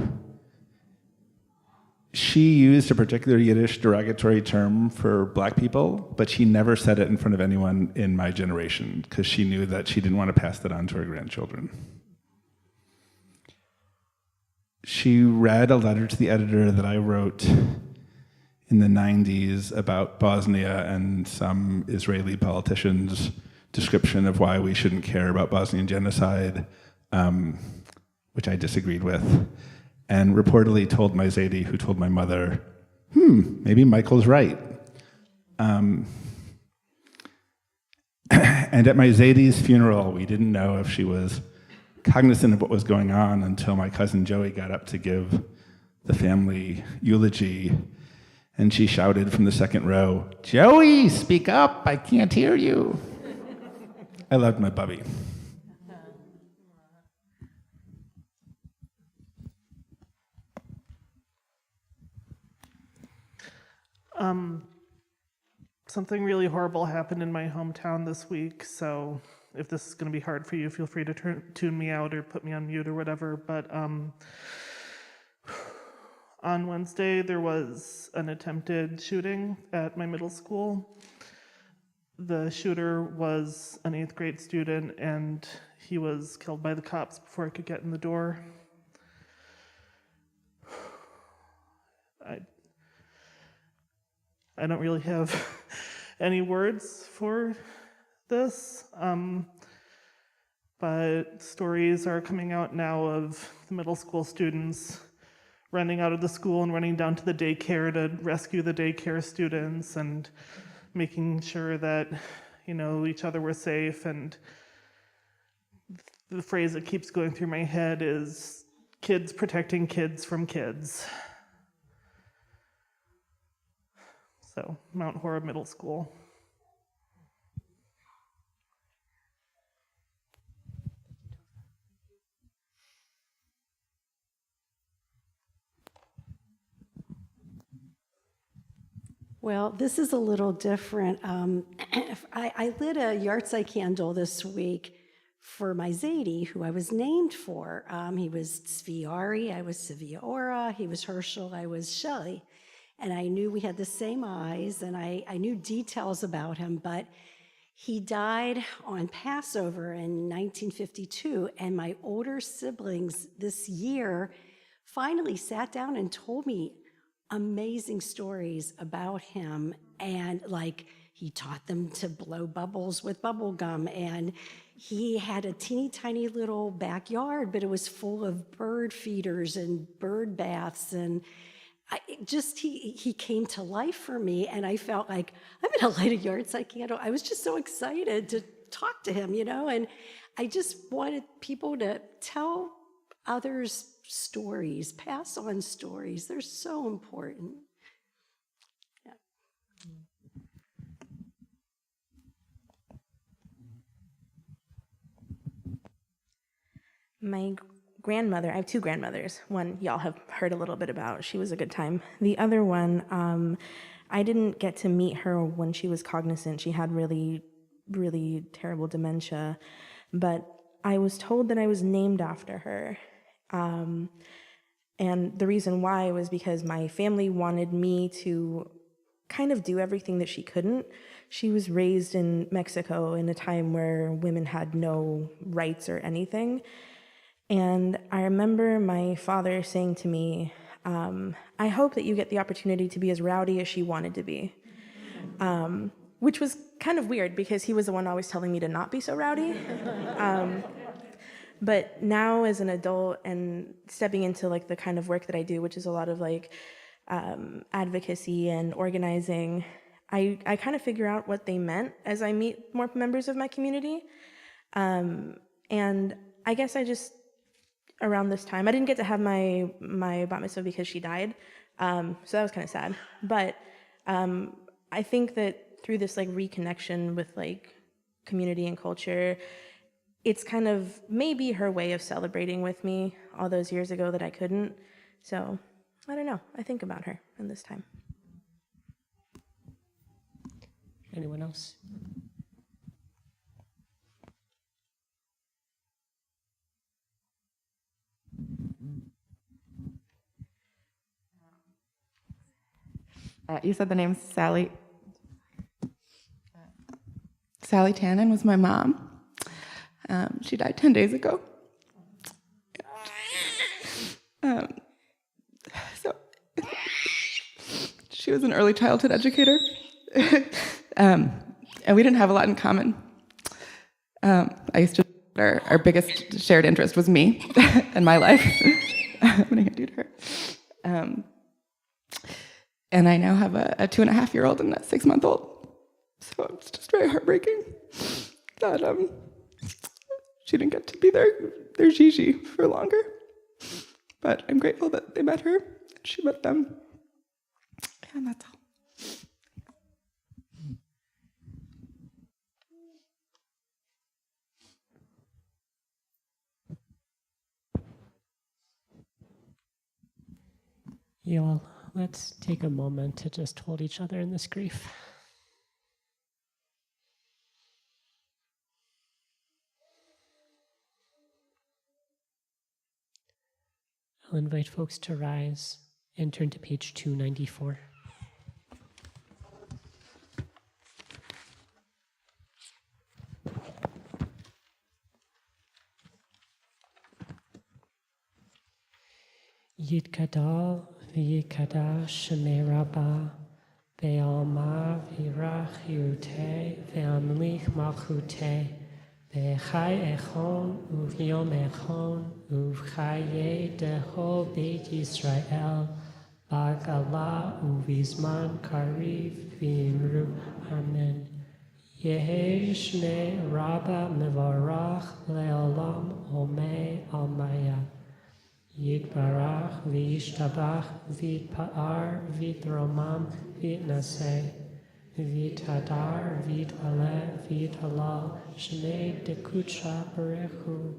she used a particular Yiddish derogatory term for black people, but she never said it in front of anyone in my generation because she knew that she didn't want to pass that on to her grandchildren. she read a letter to the editor that I wrote in the 90s about Bosnia and some Israeli politician's description of why we shouldn't care about Bosnian genocide, which I disagreed with, and reportedly told my Zadie, who told my mother, maybe Michael's right. And at my Zadie's funeral, we didn't know if she was cognizant of what was going on until my cousin Joey got up to give the family eulogy, and she shouted from the second row, "Joey, speak up, I can't hear you." I loved my bubby. Something really horrible happened in my hometown this week, so if this is going to be hard for you, feel free to tune me out or put me on mute or whatever, but on Wednesday there was an attempted shooting at my middle school. The shooter was an 8th grade student, and he was killed by the cops before I could get in the door. I don't really have any words for this, but stories are coming out now of the middle school students running out of the school and running down to the daycare to rescue the daycare students and making sure that, each other were safe. And the phrase that keeps going through my head is kids protecting kids from kids. So, Mount Horeb Middle School. Well, this is a little different. I lit a yahrzeit candle this week for my Zadie, who I was named for. He was Tzvi Ari, I was Sevilla Ora, he was Herschel, I was Shelley. And I knew we had the same eyes, and I knew details about him, but he died on Passover in 1952, and my older siblings this year finally sat down and told me amazing stories about him, and he taught them to blow bubbles with bubble gum, and he had a teeny tiny little backyard, but it was full of bird feeders and bird baths, and he came to life for me, and I felt like I'm gonna light a yahrzeit candle. I was just so excited to talk to him, and I just wanted people to tell others stories, pass on stories. They're so important. Yeah. My grandmother, I have 2 grandmothers. One y'all have heard a little bit about. She was a good time. The other one, I didn't get to meet her when she was cognizant. She had really, really terrible dementia. But I was told that I was named after her. And the reason why was because my family wanted me to kind of do everything that she couldn't. She was raised in Mexico in a time where women had no rights or anything. And I remember my father saying to me, I hope that you get the opportunity to be as rowdy as she wanted to be. Which was kind of weird because he was the one always telling me to not be so rowdy. But now as an adult and stepping into the kind of work that I do, which is a lot of advocacy and organizing, I kind of figure out what they meant as I meet more members of my community. And I guess around this time, I didn't get to have my bat mitzvah because she died, so that was kind of sad. But I think that through this reconnection with community and culture, it's kind of maybe her way of celebrating with me all those years ago that I couldn't. So I don't know. I think about her in this time. Anyone else? You said the name Sally. Sally Tannen was my mom. She died 10 days ago. She was an early childhood educator. And we didn't have a lot in common. I used to, our biggest shared interest was me and my life. I'm going to hand you to her. And I now have a 2.5-year-old and a 6-month-old. So it's just very heartbreaking that she didn't get to be their Gigi for longer. But I'm grateful that they met her, and she met them. And that's all. Y'all, let's take a moment to just hold each other in this grief. I'll invite folks to rise and turn to page 294. Yitkadal v'yikada shemei Rabba ve'alma v'yirach yute ve'amlich malchute ve'chai echon u'v'yom echon u'v'chaye deho beit Yisrael ba'gala u'v'zman kariv v'imru amen. Yehi shmei Rabba mevarach le'olam omei almaya. Yitbarach v'yishtabach v'yitpa'ar v'yitromam v'yitnaseh v'yitadar v'yit'aleh v'yit'halal shmei dekutra barechu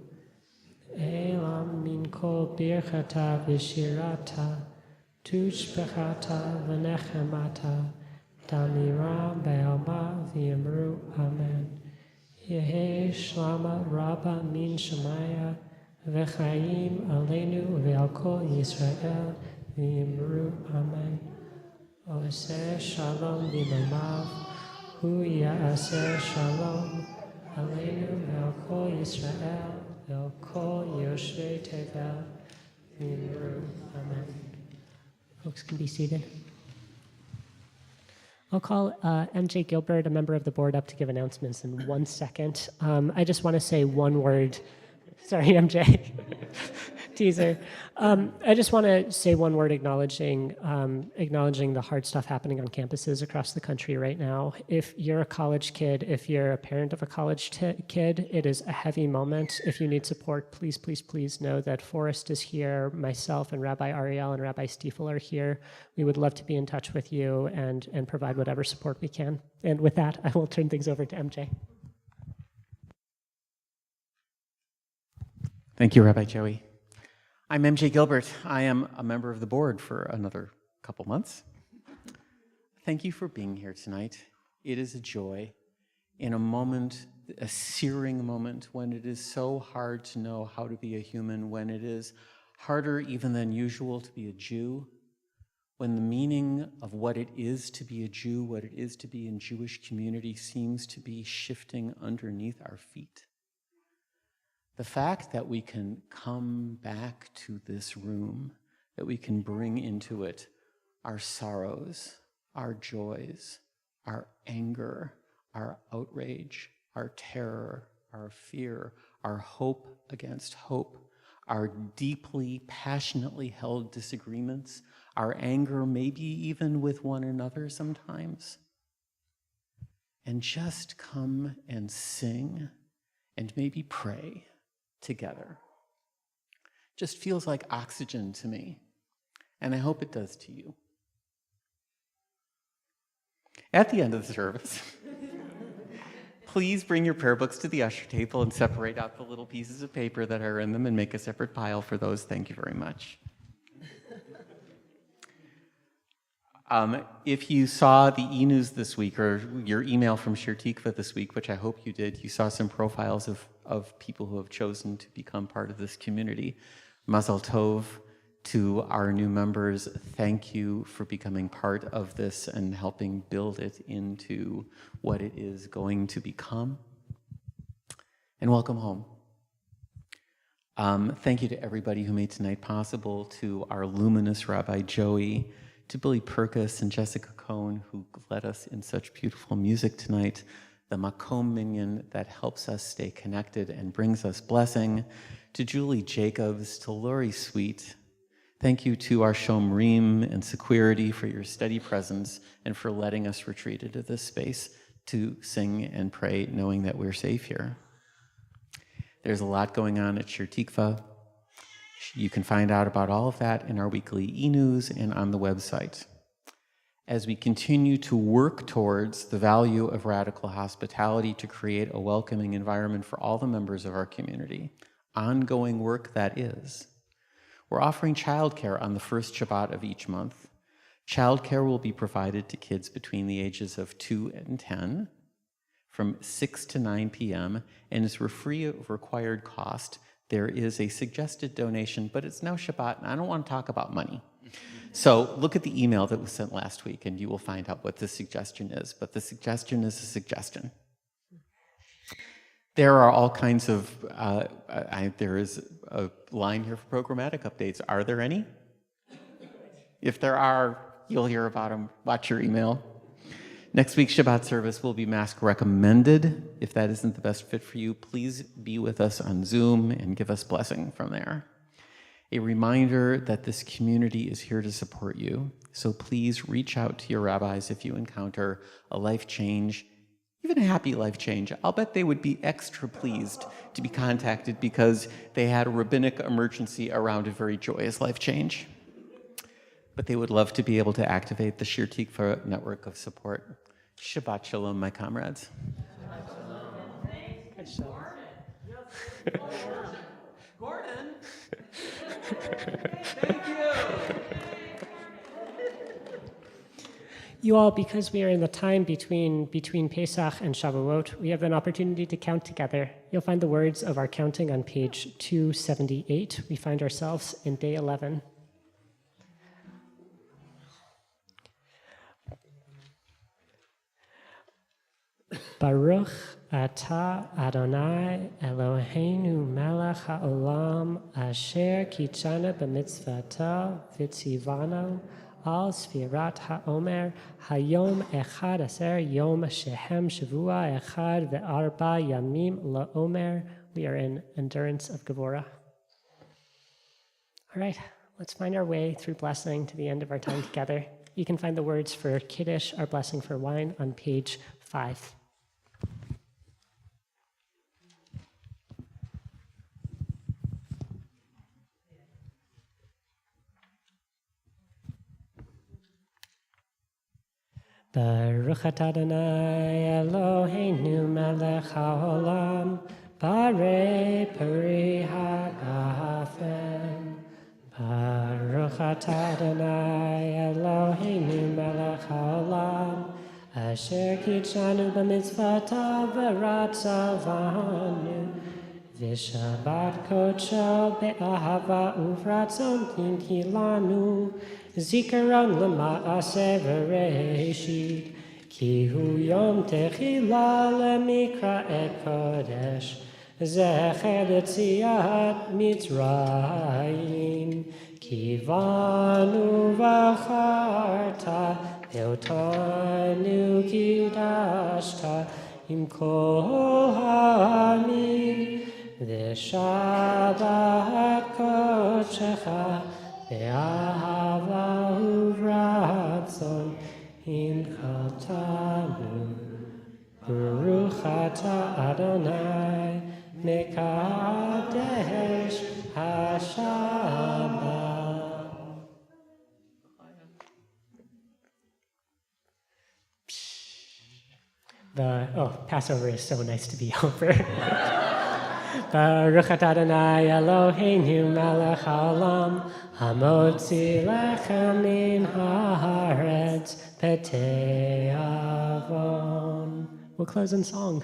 elam min kol birchata v'shirata tushbechata v'nechemata damira be'alma v'yimru amen. Yehi shlama rabba min shemaya V'chaim aleinu ve'al kol Yisrael v'yimru amen. Oseh shalom b'mamav hu ya'aseh shalom aleinu ve'al kol Yisrael ve'al kol yoshvei tevel v'yimru amen. Folks can be seated. I'll call MJ Gilbert, a member of the board, up to give announcements in 1 second. I just want to say one word. Sorry, MJ. Teaser. I just want to say one word acknowledging the hard stuff happening on campuses across the country right now. If you're a college kid, if you're a parent of a college kid, it is a heavy moment. If you need support, please, please, please know that Forrest is here, myself and Rabbi Ariel and Rabbi Stiefel are here. We would love to be in touch with you and provide whatever support we can. And with that, I will turn things over to MJ. Thank you, Rabbi Joey. I'm MJ Gilbert. I am a member of the board for another couple months. Thank you for being here tonight. It is a joy in a moment, a searing moment, when it is so hard to know how to be a human, when it is harder even than usual to be a Jew, when the meaning of what it is to be a Jew, what it is to be in Jewish community seems to be shifting underneath our feet. The fact that we can come back to this room, that we can bring into it our sorrows, our joys, our anger, our outrage, our terror, our fear, our hope against hope, our deeply, passionately held disagreements, our anger maybe even with one another sometimes, and just come and sing and maybe pray together. Just feels like oxygen to me, and I hope it does to you. At the end of the service, please bring your prayer books to the usher table and separate out the little pieces of paper that are in them and make a separate pile for those. Thank you very much. If you saw the e-news this week or your email from Shir Tikva this week, which I hope you did, you saw some profiles of people who have chosen to become part of this community. Mazal Tov to our new members. Thank you for becoming part of this and helping build it into what it is going to become. And welcome home. Thank you to everybody who made tonight possible, to our luminous Rabbi Joey, to Billy Perkis and Jessica Cohn, who led us in such beautiful music tonight, the Makom Minyan that helps us stay connected and brings us blessing, to Julie Jacobs, to Lori Sweet. Thank you to our Shomrim and Security for your steady presence and for letting us retreat into this space to sing and pray, knowing that we're safe here. There's a lot going on at Shir Tikva. You can find out about all of that in our weekly e-news and on the website. As we continue to work towards the value of radical hospitality to create a welcoming environment for all the members of our community, ongoing work that is, we're offering childcare on the first Shabbat of each month. Childcare will be provided to kids between the ages of 2 and 10 from 6 to 9 p.m. and is for free of required cost. There is a suggested donation, but it's now Shabbat, and I don't want to talk about money. So look at the email that was sent last week, and you will find out what the suggestion is. But the suggestion is a suggestion. There are all kinds of, there is a line here for programmatic updates. Are there any? If there are, you'll hear about them. Watch your email. Next week's Shabbat service will be mask recommended. If that isn't the best fit for you, please be with us on Zoom and give us blessing from there. A reminder that this community is here to support you. So please reach out to your rabbis if you encounter a life change, even a happy life change. I'll bet they would be extra pleased to be contacted because they had a rabbinic emergency around a very joyous life change. But they would love to be able to activate the Shir Tikva network of support. Shabbat Shalom, my comrades. Good show. Gordon. Thank you. You all, because we are in the time between Pesach and Shavuot, we have an opportunity to count together. You'll find the words of our counting on page 278. We find ourselves in day 11. Baruch atah Adonai Eloheinu melech haolam asher kitshana b'mitzvato v'tzivano al sfirat haomer hayom echad aser yom shehem shavua echad ve'arba yamim la'omer. We are in endurance of Gevurah. All right, let's find our way through blessing to the end of our time together. You can find the words for Kiddush, our blessing for wine, on page 5. Baruch atah Adonai Eloheinu melech haolam barei peri hagafen. Baruch atah Adonai Eloheinu melech haolam asher kitshanu b'mitzvotav v'ratzavanu v'shabbat kodsho be'ahava uvratzon tinkilanu Zikaron lema'aseh v'reishit ki hu yom techila lemikra et kodesh zecher letziat Mitzrayim kivanu v'charta ve'otanu kidashta im kol ha'amim v'shabbat kodshecha Be'ahava uvratzon hinchaltanu Baruch atah Adonai mekadesh hashabbat. Passover is so nice to be over. Baruch atah Adonai Eloheinu melech haolam hamotzi lechem min haaretz petei avon. We'll close in song.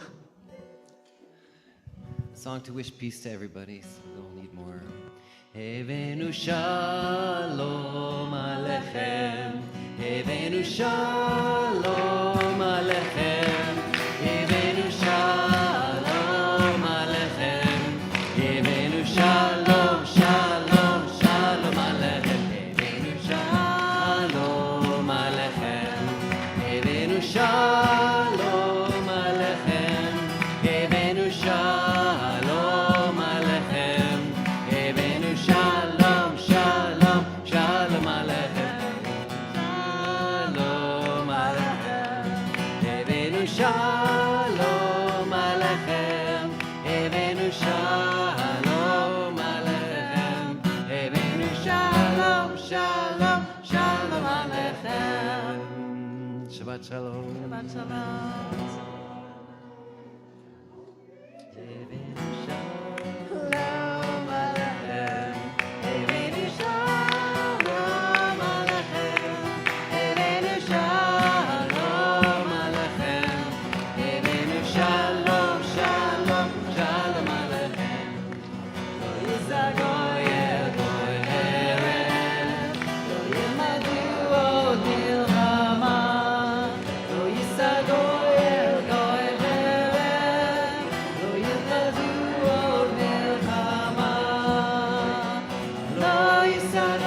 Song to wish peace to everybody, so we don't need more. Hevenu shalom alechem, Hevenu shalom alechem, Hevenu shalom alechem, Hevenu shalom, shalom, shalom alechem, Hevenu shalom shalom, shalom aleichem. Shabbat shalom. Shabbat shalom. Shalom aleichem. Ereinu shalom aleichem. Ereinu shalom aleichem. Ereinu shalom, shalom, shalom aleichem. Lo yizagoyer goy erev. Lo yilmadu od milchama. Lo yizagoyer goy erev. Lo yilmadu od milchama. Lo yizagoyer